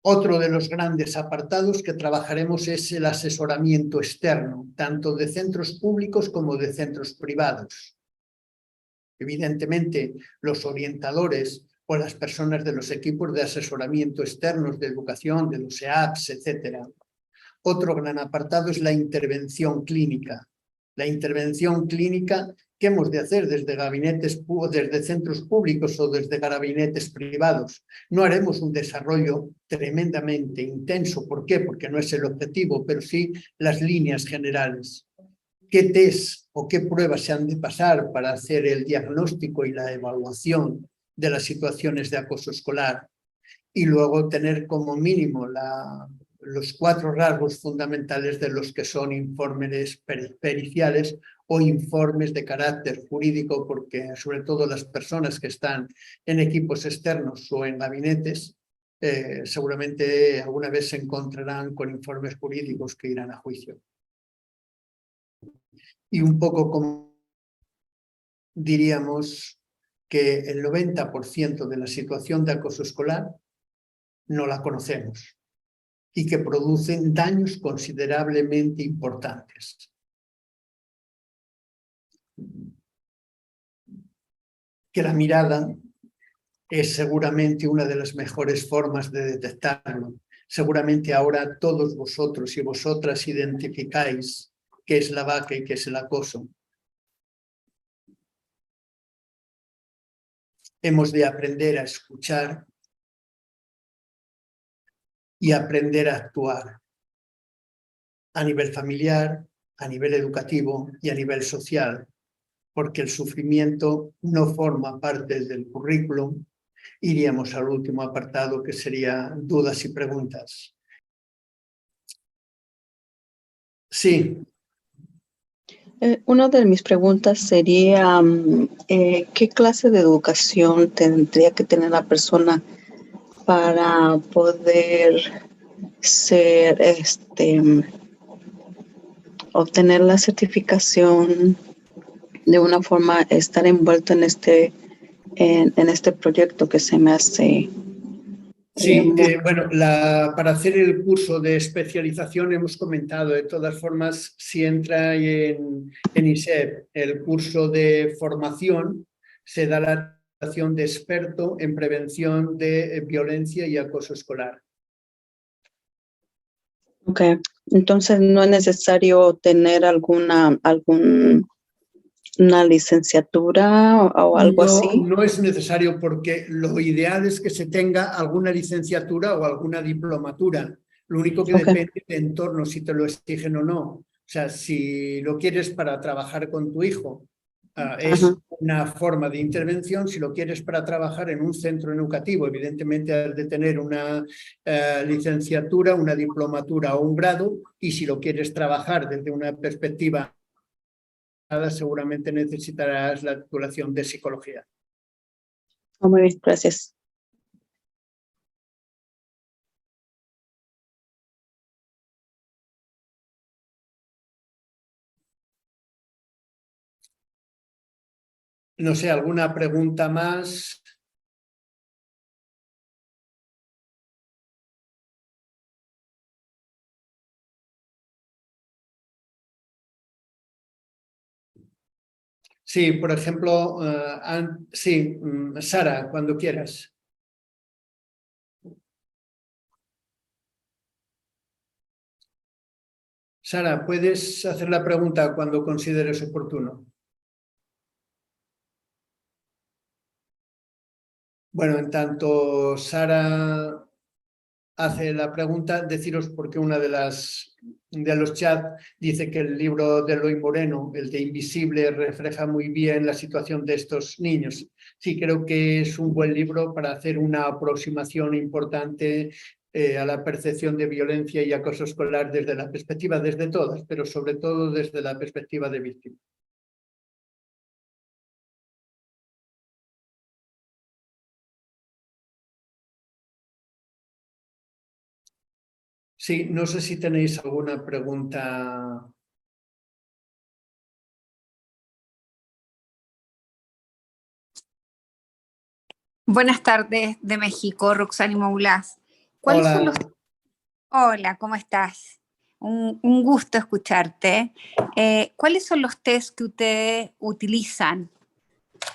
Otro de los grandes apartados que trabajaremos es el asesoramiento externo, tanto de centros públicos como de centros privados. Evidentemente, los orientadores o las personas de los equipos de asesoramiento externos de educación, de los EAPS, etc. Otro gran apartado es la intervención clínica. La intervención clínica que hemos de hacer desde gabinetes, desde centros públicos o desde gabinetes privados. No haremos un desarrollo tremendamente intenso. ¿Por qué? Porque no es el objetivo, pero sí las líneas generales. ¿Qué test o qué pruebas se han de pasar para hacer el diagnóstico y la evaluación de las situaciones de acoso escolar? Y luego tener como mínimo los 4 rasgos fundamentales de los que son informes periciales o informes de carácter jurídico, porque sobre todo las personas que están en equipos externos o en gabinetes seguramente alguna vez se encontrarán con informes jurídicos que irán a juicio. Y un poco como diríamos que el 90% de la situación de acoso escolar no la conocemos y que producen daños considerablemente importantes. Que la mirada es seguramente una de las mejores formas de detectarlo. Seguramente ahora todos vosotros y vosotras identificáis qué es la vaca y qué es el acoso. Hemos de aprender a escuchar y aprender a actuar a nivel familiar, a nivel educativo y a nivel social, porque el sufrimiento no forma parte del currículum. Iríamos al último apartado, que sería dudas y preguntas. Sí. Una de mis preguntas sería, ¿qué clase de educación tendría que tener la persona para poder ser, obtener la certificación, de una forma estar envuelto en este proyecto que se me hace? Sí, bueno, para hacer el curso de especialización hemos comentado, de todas formas, si entra en ISEP el curso de formación, se da la titulación de experto en prevención de violencia y acoso escolar. Ok, entonces no es necesario tener una licenciatura o algo así. No es necesario, porque lo ideal es que se tenga alguna licenciatura o alguna diplomatura. Lo único que depende de entorno, si te lo exigen o no. O sea, si lo quieres para trabajar con tu hijo, es una forma de intervención. Si lo quieres para trabajar en un centro educativo, evidentemente has de tener una licenciatura, una diplomatura o un grado. Y si lo quieres trabajar desde una perspectiva, seguramente necesitarás la titulación de psicología. Muy bien, gracias. No sé, ¿alguna pregunta más? Sí, por ejemplo, sí, Sara, cuando quieras. Sara, puedes hacer la pregunta cuando consideres oportuno. Bueno, en tanto Sara hace la pregunta, deciros por qué una de los chats dice que el libro de Eloy Moreno, el de Invisible, refleja muy bien la situación de estos niños. Sí, creo que es un buen libro para hacer una aproximación importante a la percepción de violencia y acoso escolar desde la perspectiva, desde todas, pero sobre todo desde la perspectiva de víctima. Sí, no sé si tenéis alguna pregunta. Buenas tardes de México, Roxani Moulás. ¿Cuáles son los... Hola, ¿cómo estás? Un gusto escucharte. ¿Cuáles son los test que ustedes utilizan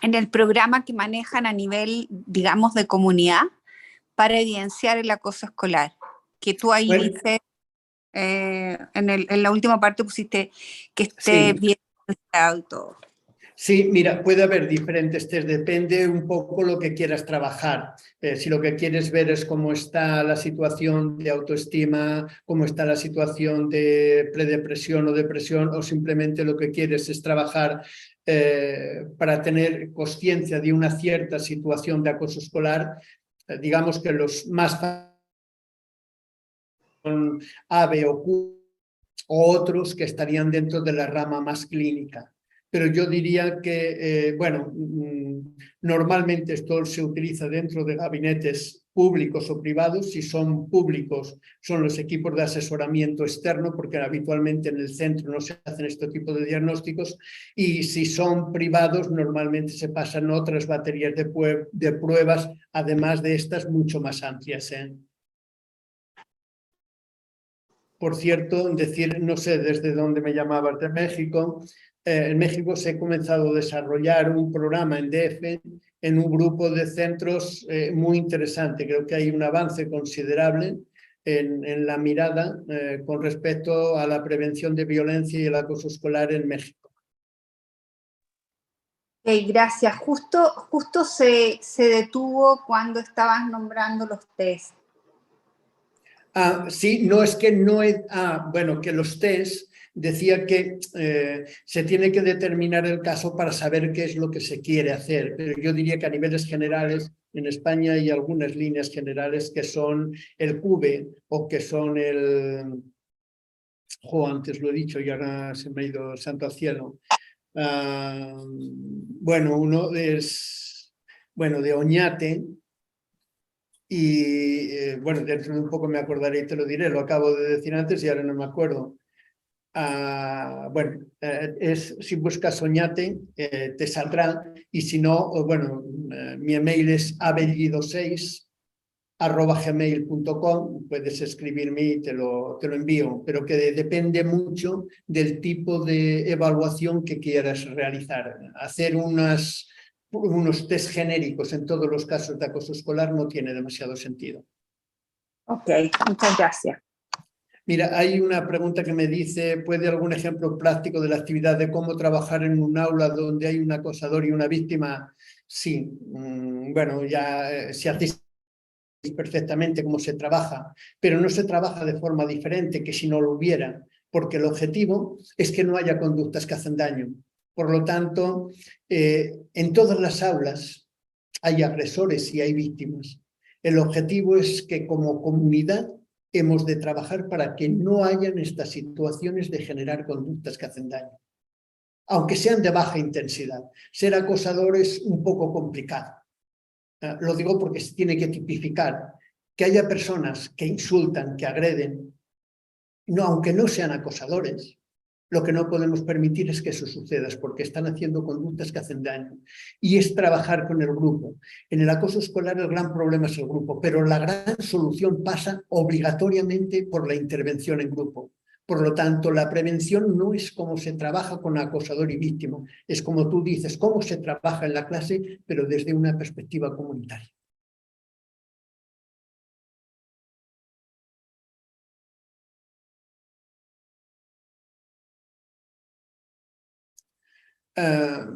en el programa que manejan a nivel, digamos, de comunidad para evidenciar el acoso escolar? Que tú ahí dices, en la última parte pusiste que esté bien estudiado y todo. Sí, mira, puede haber diferentes test, depende un poco lo que quieras trabajar. Si lo que quieres ver es cómo está la situación de autoestima, cómo está la situación de predepresión o depresión, o simplemente lo que quieres es trabajar para tener conciencia de una cierta situación de acoso escolar, digamos que los más son A, B o Q, o otros que estarían dentro de la rama más clínica. Pero yo diría que, bueno, normalmente esto se utiliza dentro de gabinetes públicos o privados. Si son públicos, son los equipos de asesoramiento externo, porque habitualmente en el centro no se hacen este tipo de diagnósticos. Y si son privados, normalmente se pasan otras baterías de pruebas, además de estas mucho más amplias. Por cierto, decir, no sé desde dónde me llamabas, de México. En México se ha comenzado a desarrollar un programa en DF, en un grupo de centros muy interesante. Creo que hay un avance considerable. en la mirada con respecto a la prevención de violencia y el acoso escolar en México. Gracias. Justo se detuvo cuando estabas nombrando los test. Sí, no es que no es... bueno, que los test decía que se tiene que determinar el caso para saber qué es lo que se quiere hacer, pero yo diría que a niveles generales en España hay algunas líneas generales que son el CUBE o que son el... antes lo he dicho y ahora se me ha ido el santo al cielo. Bueno, uno es, de Oñate, y bueno, dentro de un poco me acordaré y te lo diré, lo acabo de decir antes y ahora no me acuerdo. Si buscas Oñate te saldrá, y si no, bueno, mi email es abellido6@gmail.com, puedes escribirme y te lo envío, pero que depende mucho del tipo de evaluación que quieras realizar. Hacer unos test genéricos en todos los casos de acoso escolar no tiene demasiado sentido. Ok, muchas gracias. Mira, hay una pregunta que me dice, ¿puede algún ejemplo práctico de la actividad de cómo trabajar en un aula donde hay un acosador y una víctima? Sí, bueno, ya si hacéis perfectamente cómo se trabaja, pero no se trabaja de forma diferente que si no lo hubiera, porque el objetivo es que no haya conductas que hacen daño. Por lo tanto, en todas las aulas hay agresores y hay víctimas. El objetivo es que como comunidad hemos de trabajar para que no hayan estas situaciones de generar conductas que hacen daño, aunque sean de baja intensidad. Ser acosador es un poco complicado. Lo digo porque se tiene que tipificar que haya personas que insultan, que agreden, aunque no sean acosadores. Lo que no podemos permitir es que eso suceda, porque están haciendo conductas que hacen daño. Y es trabajar con el grupo. En el acoso escolar el gran problema es el grupo, pero la gran solución pasa obligatoriamente por la intervención en grupo. Por lo tanto, la prevención no es cómo se trabaja con acosador y víctima, es como tú dices, cómo se trabaja en la clase, pero desde una perspectiva comunitaria.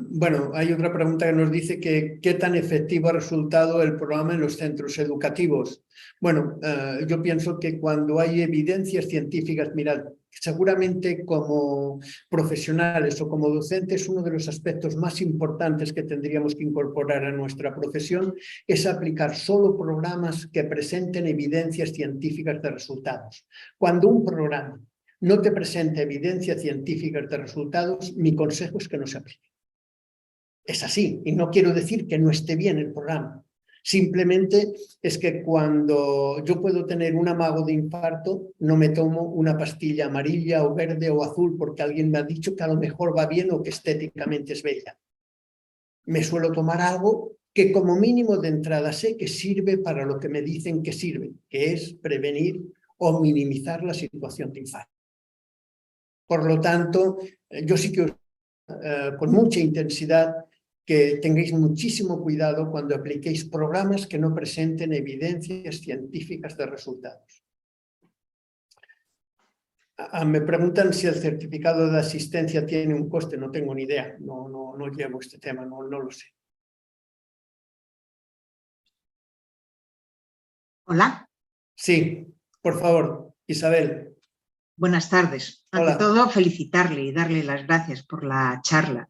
Bueno, hay otra pregunta que nos dice que ¿qué tan efectivo ha resultado el programa en los centros educativos? Bueno, yo pienso que cuando hay evidencias científicas, mirad, seguramente como profesionales o como docentes, uno de los aspectos más importantes que tendríamos que incorporar a nuestra profesión es aplicar solo programas que presenten evidencias científicas de resultados. Cuando un programa no te presenta evidencia científica de resultados, mi consejo es que no se aplique. Es así, y no quiero decir que no esté bien el programa. Simplemente es que cuando yo puedo tener un amago de infarto, no me tomo una pastilla amarilla o verde o azul porque alguien me ha dicho que a lo mejor va bien o que estéticamente es bella. Me suelo tomar algo que como mínimo de entrada sé que sirve para lo que me dicen que sirve, que es prevenir o minimizar la situación de infarto. Por lo tanto, yo sí que con mucha intensidad que tengáis muchísimo cuidado cuando apliquéis programas que no presenten evidencias científicas de resultados. Me preguntan si el certificado de asistencia tiene un coste. No tengo ni idea, no llevo este tema, no lo sé. Hola. Sí, por favor, Isabel. Buenas tardes. Ante Hola. todo, felicitarle y darle las gracias por la charla.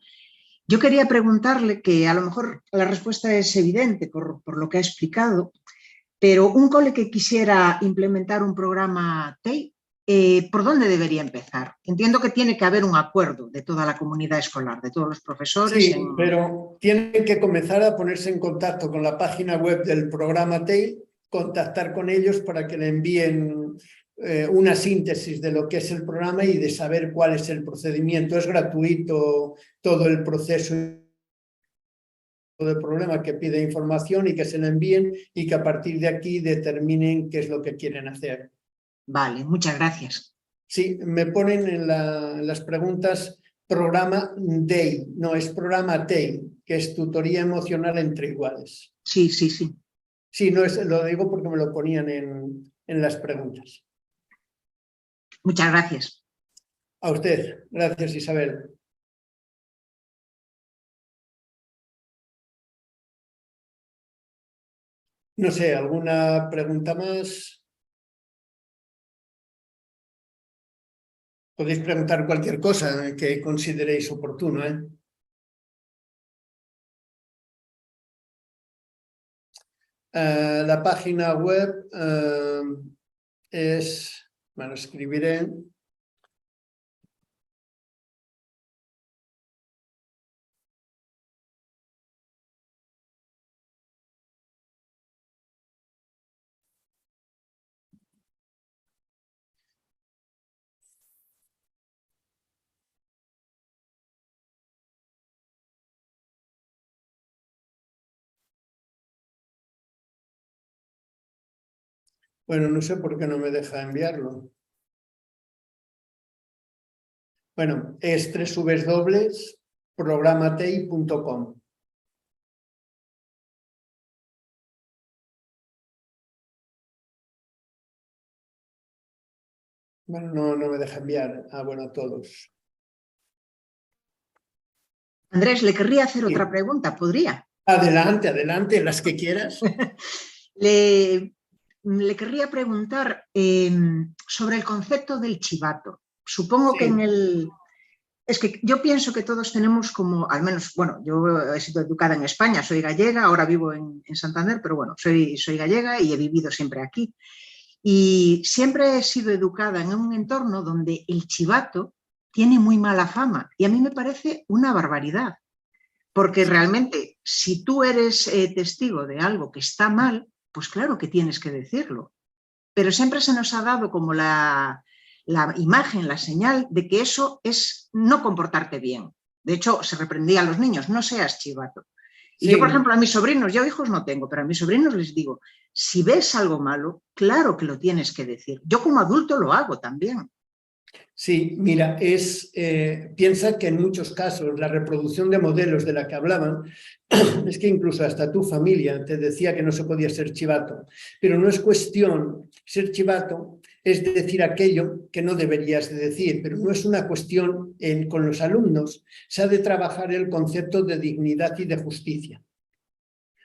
Yo quería preguntarle, que a lo mejor la respuesta es evidente por lo que ha explicado, pero un cole que quisiera implementar un programa TEI, ¿por dónde debería empezar? Entiendo que tiene que haber un acuerdo de toda la comunidad escolar, de todos los profesores. Sí, pero tienen que comenzar a ponerse en contacto con la página web del programa TEI, contactar con ellos para que le envíen una síntesis de lo que es el programa y de saber cuál es el procedimiento. Es gratuito todo el proceso del programa, que pide información y que se la envíen y que a partir de aquí determinen qué es lo que quieren hacer. Vale, muchas gracias. Sí, me ponen en las preguntas programa DEI, no es programa TEI, que es tutoría emocional entre iguales. Sí. Sí, no es, lo digo porque me lo ponían en las preguntas. Muchas gracias. A usted. Gracias, Isabel. No sé, ¿alguna pregunta más? Podéis preguntar cualquier cosa que consideréis oportuno, ¿eh? La página web es, bueno, escribiré. Bueno, no sé por qué no me deja enviarlo. Bueno, es www.programatei.com. Bueno, no me deja enviar. Ah, bueno, a todos. Andrés, le querría hacer Sí. otra pregunta, ¿podría? Adelante, adelante, las que quieras. Le querría preguntar sobre el concepto del chivato. Supongo Sí. que en el... Es que yo pienso que todos tenemos como, al menos, bueno, yo he sido educada en España, soy gallega, ahora vivo en Santander, pero bueno, soy gallega y he vivido siempre aquí. Y siempre he sido educada en un entorno donde el chivato tiene muy mala fama y a mí me parece una barbaridad. Porque realmente, si tú eres testigo de algo que está mal, pues claro que tienes que decirlo. Pero siempre se nos ha dado como la imagen, la señal de que eso es no comportarte bien. De hecho, se reprendía a los niños, no seas chivato. Y yo, por ejemplo, a mis sobrinos, yo hijos no tengo, pero a mis sobrinos les digo, si ves algo malo, claro que lo tienes que decir. Yo como adulto lo hago también. Sí, mira, piensa que en muchos casos la reproducción de modelos de la que hablaban es que incluso hasta tu familia te decía que no se podía ser chivato, pero no es cuestión, ser chivato es decir aquello que no deberías de decir, pero no es una cuestión con los alumnos, se ha de trabajar el concepto de dignidad y de justicia.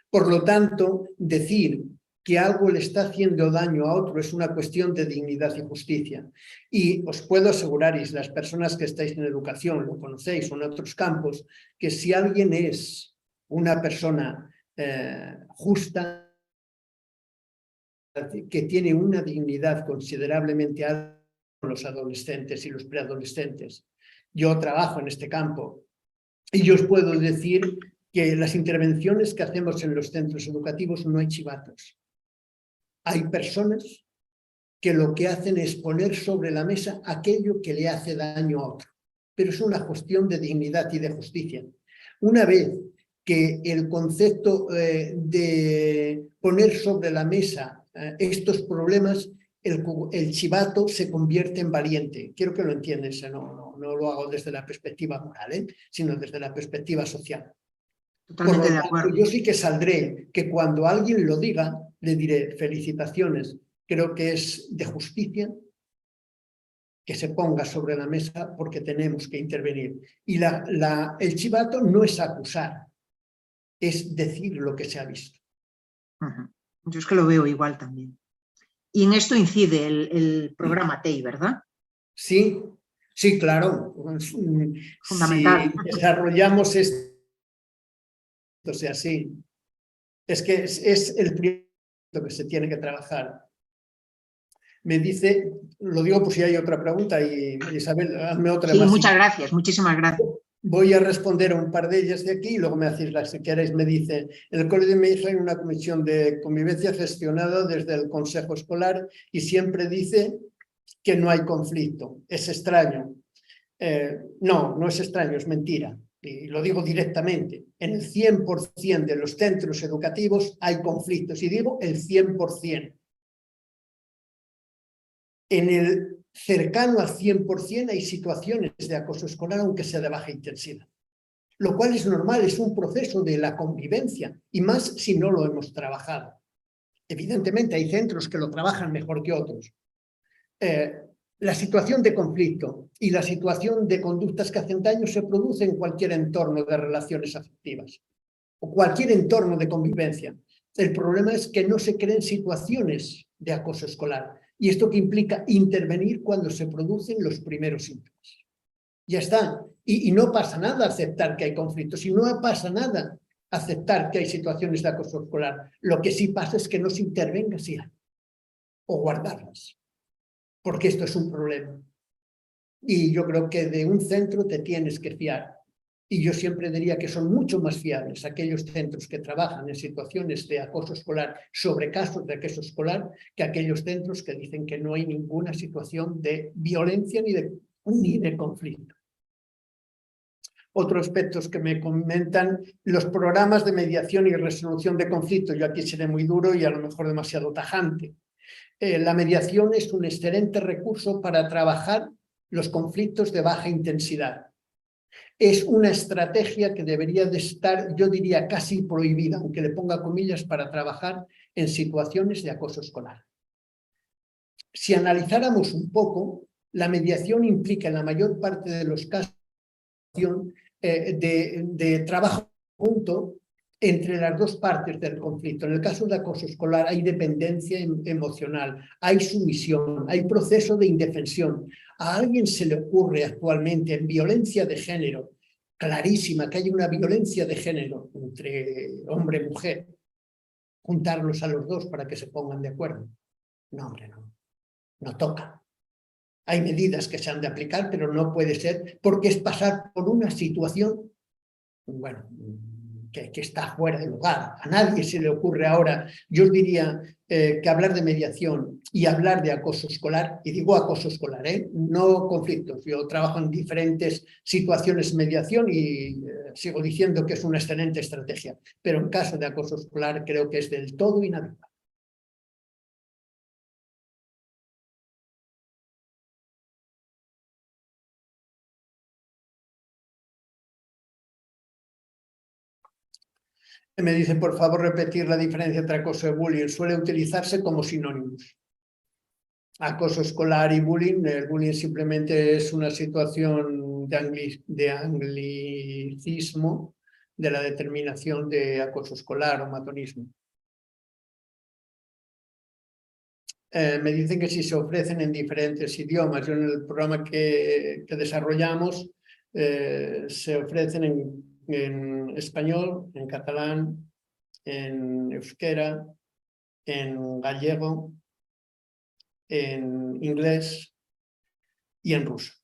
Por lo tanto, decir que algo le está haciendo daño a otro es una cuestión de dignidad y justicia. Y os puedo asegurar, y las personas que estáis en educación lo conocéis o en otros campos, que si alguien es una persona justa, que tiene una dignidad considerablemente alta con los adolescentes y los preadolescentes. Yo trabajo en este campo y yo os puedo decir que las intervenciones que hacemos en los centros educativos no hay chivatos. Hay personas que lo que hacen es poner sobre la mesa aquello que le hace daño a otro. Pero es una cuestión de dignidad y de justicia. Una vez que el concepto de poner sobre la mesa estos problemas, el chivato se convierte en valiente. Quiero que lo entiendas, no lo hago desde la perspectiva moral, sino desde la perspectiva social. Totalmente Por lo de tanto, acuerdo. yo sí que saldré, que cuando alguien lo diga, le diré felicitaciones. Creo que es de justicia que se ponga sobre la mesa porque tenemos que intervenir. Y el chivato no es acusar, es decir lo que se ha visto. Yo es que lo veo igual también. Y en esto incide el programa TEI, ¿verdad? Sí, sí, claro. Fundamental. Si desarrollamos esto, sea así, es que es el primer que se tiene que trabajar. Me dice, lo digo por si hay otra pregunta, y Isabel, hazme otra Sí, más. muchas gracias, muchísimas gracias. Voy a responder a un par de ellas de aquí y luego me hacéis las que queráis. Me dice, en el colegio de mi hija hay una comisión de convivencia gestionada desde el consejo escolar y siempre dice que no hay conflicto. Es extraño. No es extraño, es mentira. Y lo digo directamente. En el 100% de los centros educativos hay conflictos. Y digo el 100%. En el cercano al 100% hay situaciones de acoso escolar, aunque sea de baja intensidad. Lo cual es normal, es un proceso de la convivencia, y más si no lo hemos trabajado. Evidentemente hay centros que lo trabajan mejor que otros. La situación de conflicto y la situación de conductas que hacen daño se produce en cualquier entorno de relaciones afectivas o cualquier entorno de convivencia. El problema es que no se creen situaciones de acoso escolar, y esto que implica intervenir cuando se producen los primeros síntomas. Ya está. Y no pasa nada aceptar que hay conflictos, y no pasa nada aceptar que hay situaciones de acoso escolar. Lo que sí pasa es que no se intervenga si hay, o guardarlas, porque esto es un problema. Y yo creo que de un centro te tienes que fiar. Y yo siempre diría que son mucho más fiables aquellos centros que trabajan en situaciones de acoso escolar sobre casos de acoso escolar que aquellos centros que dicen que no hay ninguna situación de violencia ni de conflicto. Otros aspectos que me comentan, los programas de mediación y resolución de conflictos. Yo aquí seré muy duro y a lo mejor demasiado tajante. La mediación es un excelente recurso para trabajar los conflictos de baja intensidad. Es una estrategia que debería de estar, yo diría, casi prohibida, aunque le ponga comillas, para trabajar en situaciones de acoso escolar. Si analizáramos un poco, la mediación implica en la mayor parte de los casos de trabajo junto entre las dos partes del conflicto. En el caso de acoso escolar hay dependencia emocional, hay sumisión, hay proceso de indefensión. ¿A alguien se le ocurre actualmente en violencia de género, clarísima, que hay una violencia de género entre hombre y mujer, juntarlos a los dos para que se pongan de acuerdo? No, hombre, no toca. Hay medidas que se han de aplicar, pero no puede ser, porque es pasar por una situación, bueno, que está fuera de lugar. A nadie se le ocurre ahora. Yo os diría que hablar de mediación y hablar de acoso escolar, y digo acoso escolar, no conflictos. Yo trabajo en diferentes situaciones de mediación y sigo diciendo que es una excelente estrategia, pero en caso de acoso escolar creo que es del todo inadecuado. Me dice, por favor, repetir la diferencia entre acoso y bullying. Suele utilizarse como sinónimos. Acoso escolar y bullying. El bullying simplemente es una situación de anglicismo de la determinación de acoso escolar o matonismo. Me dicen que si se ofrecen en diferentes idiomas. Yo en el programa que desarrollamos se ofrecen en español, en catalán, en euskera, en gallego, en inglés y en ruso.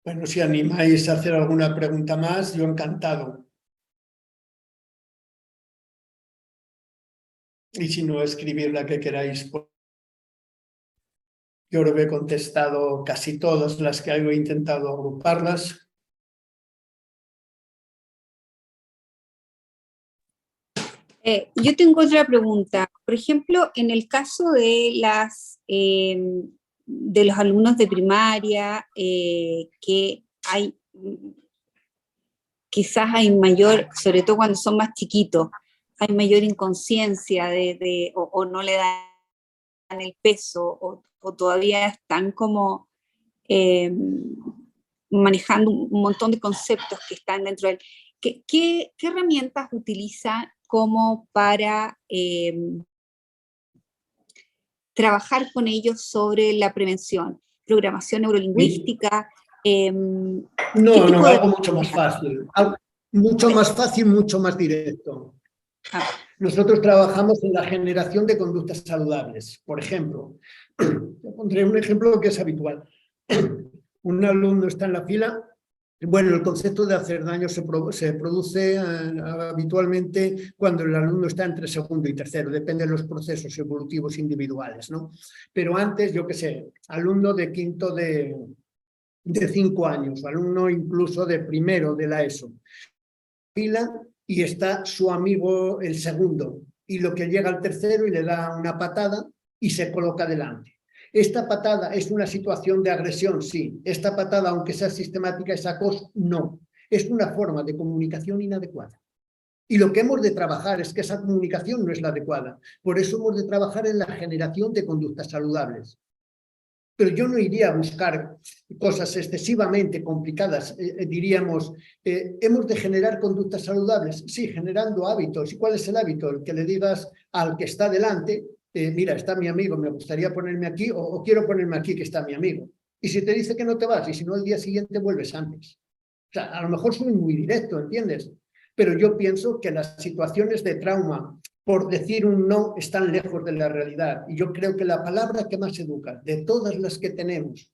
Bueno, si animáis a hacer alguna pregunta más, yo encantado. Y si no, escribir la que queráis. Yo creo que he contestado casi todas las que he intentado agruparlas. Yo tengo otra pregunta. Por ejemplo, en el caso de de los alumnos de primaria, que hay, quizás hay mayor, sobre todo cuando son más chiquitos, hay mayor inconsciencia o no le dan el peso, o todavía están como manejando un montón de conceptos que están dentro del... ¿Qué herramientas utiliza como para trabajar con ellos sobre la prevención? ¿Programación neurolingüística? No, algo mucho más fácil. Mucho más fácil, mucho más directo. Nosotros trabajamos en la generación de conductas saludables. Por ejemplo, te pondré un ejemplo que es habitual. Un alumno está en la fila. Bueno, el concepto de hacer daño se produce habitualmente cuando el alumno está entre segundo y tercero, depende de los procesos evolutivos individuales, ¿no? Pero antes, yo qué sé, alumno de quinto de 5 años, alumno incluso de primero de la ESO, fila y está su amigo el segundo, y lo que llega al tercero y le da una patada y se coloca delante. Esta patada es una situación de agresión, sí. Esta patada, aunque sea sistemática, es acoso, no. Es una forma de comunicación inadecuada. Y lo que hemos de trabajar es que esa comunicación no es la adecuada. Por eso hemos de trabajar en la generación de conductas saludables. Pero yo no iría a buscar cosas excesivamente complicadas. Diríamos, hemos de generar conductas saludables. Sí, generando hábitos. ¿Y cuál es el hábito? El que le digas al que está delante, mira, está mi amigo, me gustaría ponerme aquí, o quiero ponerme aquí que está mi amigo. Y si te dice que no te vas, y si no, el día siguiente vuelves antes. O sea, a lo mejor soy muy directo, ¿entiendes? Pero yo pienso que las situaciones de trauma, por decir un no, están lejos de la realidad. Y yo creo que la palabra que más educa de todas las que tenemos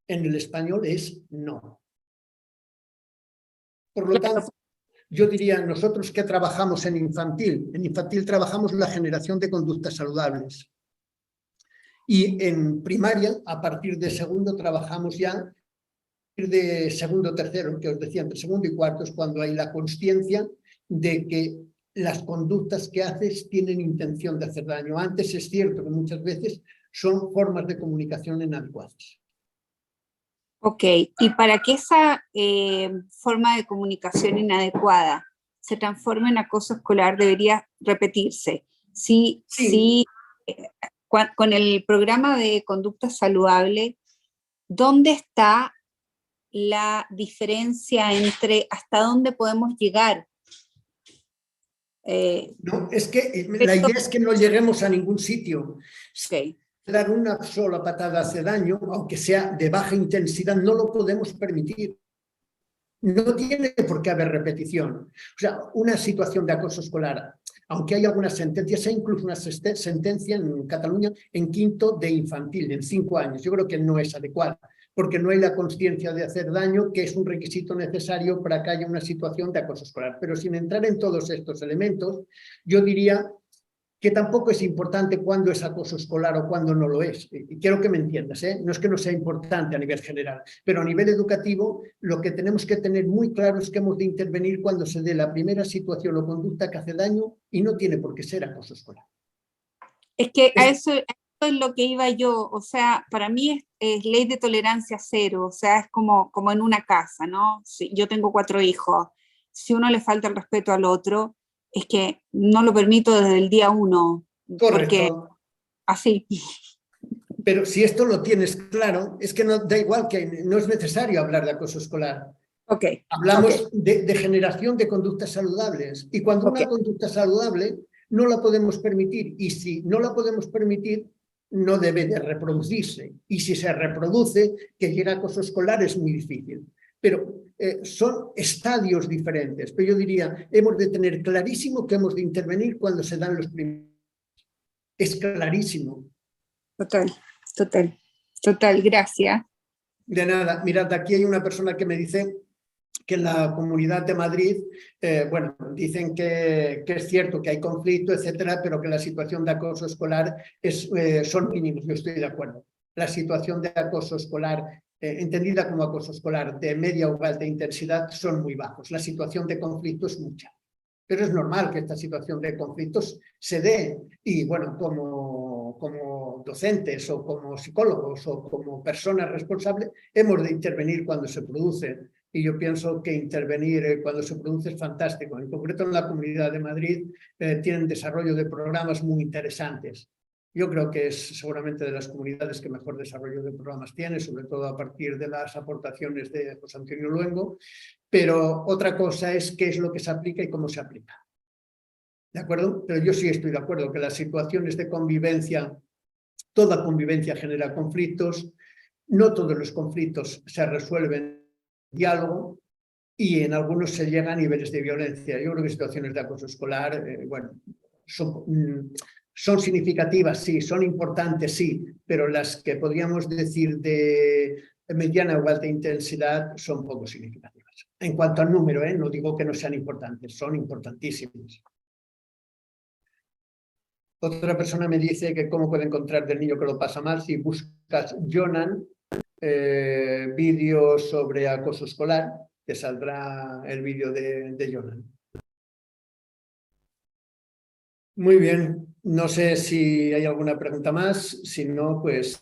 en el español es no. Por lo tanto, yo diría, nosotros que trabajamos en infantil trabajamos la generación de conductas saludables. Y en primaria, a partir de segundo, trabajamos ya de segundo, tercero, que os decía, entre segundo y cuarto, es cuando hay la consciencia de que las conductas que haces tienen intención de hacer daño. Antes es cierto que muchas veces son formas de comunicación inadecuadas. Ok, y para que esa forma de comunicación inadecuada se transforme en acoso escolar, debería repetirse. Sí. Con el programa de conducta saludable, ¿dónde está la diferencia entre hasta dónde podemos llegar? No, es que la idea es que no lleguemos a ningún sitio. Okay. Dar una sola patada hace daño, aunque sea de baja intensidad, no lo podemos permitir. No tiene por qué haber repetición. O sea, una situación de acoso escolar, aunque hay algunas sentencias, hay incluso una sentencia en Cataluña en quinto de infantil, en 5 años. Yo creo que no es adecuada, porque no hay la consciencia de hacer daño, que es un requisito necesario para que haya una situación de acoso escolar. Pero sin entrar en todos estos elementos, yo diría que tampoco es importante cuándo es acoso escolar o cuándo no lo es. Y quiero que me entiendas, ¿eh? No es que no sea importante a nivel general, pero a nivel educativo lo que tenemos que tener muy claro es que hemos de intervenir cuando se dé la primera situación o conducta que hace daño y no tiene por qué ser acoso escolar. Es que a eso es lo que iba yo, o sea, para mí es ley de tolerancia cero, o sea, es como en una casa, ¿no? Si yo tengo 4 hijos, si uno le falta el respeto al otro, es que no lo permito desde el día 1. Correcto. Porque así. Pero si esto lo tienes claro, es que no da igual, que no es necesario hablar de acoso escolar. Okay. Hablamos de generación de conductas saludables. Y cuando una conducta saludable no la podemos permitir, y si no la podemos permitir, no debe de reproducirse. Y si se reproduce, que llegue a acoso escolar es muy difícil. Pero son estadios diferentes. Pero yo diría, hemos de tener clarísimo que hemos de intervenir cuando se dan los primeros. Es clarísimo. Total, gracias. De nada. Mirad, aquí hay una persona que me dice que en la Comunidad de Madrid, bueno, dicen que es cierto que hay conflicto, etcétera, pero que la situación de acoso escolar son mínimos. Yo estoy de acuerdo. La situación de acoso escolar, entendida como acoso escolar de media o alta intensidad, son muy bajos. La situación de conflicto es mucha. Pero es normal que esta situación de conflictos se dé. Y bueno, como docentes o como psicólogos o como personas responsables, hemos de intervenir cuando se produce. Y yo pienso que intervenir cuando se produce es fantástico. En concreto, en la Comunidad de Madrid tienen desarrollo de programas muy interesantes. Yo creo que es seguramente de las comunidades que mejor desarrollo de programas tiene, sobre todo a partir de las aportaciones de José Antonio Luengo. Pero otra cosa es qué es lo que se aplica y cómo se aplica. ¿De acuerdo? Pero yo sí estoy de acuerdo que las situaciones de convivencia, toda convivencia genera conflictos, no todos los conflictos se resuelven en diálogo y en algunos se llega a niveles de violencia. Yo creo que situaciones de acoso escolar, bueno, son significativas, sí, son importantes, sí, pero las que podríamos decir de mediana o alta intensidad son poco significativas. En cuanto al número, no digo que no sean importantes, son importantísimas. Otra persona me dice que cómo puede encontrar del niño que lo pasa mal si buscas Jonan, vídeo sobre acoso escolar, te saldrá el vídeo de Jonan. Muy bien. No sé si hay alguna pregunta más, si no, pues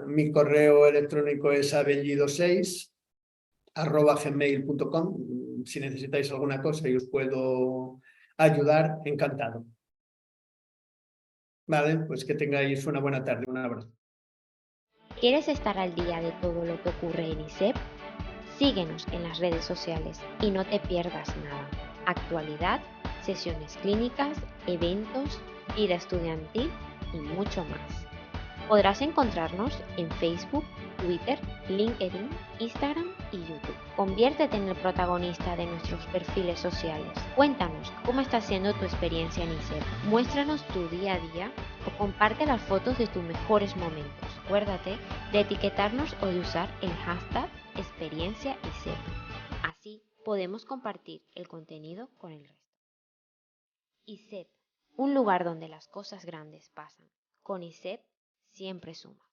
mi correo electrónico es abellido6@gmail.com. Si necesitáis alguna cosa y os puedo ayudar, encantado. Vale, pues que tengáis una buena tarde. Un abrazo. ¿Quieres estar al día de todo lo que ocurre en ISEP? Síguenos en las redes sociales y no te pierdas nada. Actualidad, sesiones clínicas, eventos, vida estudiantil y mucho más. Podrás encontrarnos en Facebook, Twitter, LinkedIn, Instagram y YouTube. Conviértete en el protagonista de nuestros perfiles sociales. Cuéntanos cómo está siendo tu experiencia en ISEP. Muéstranos tu día a día o comparte las fotos de tus mejores momentos. Acuérdate de etiquetarnos o de usar el hashtag experiencia ISEP. Así podemos compartir el contenido con el resto. ISEP, un lugar donde las cosas grandes pasan. Con ISEP siempre suma.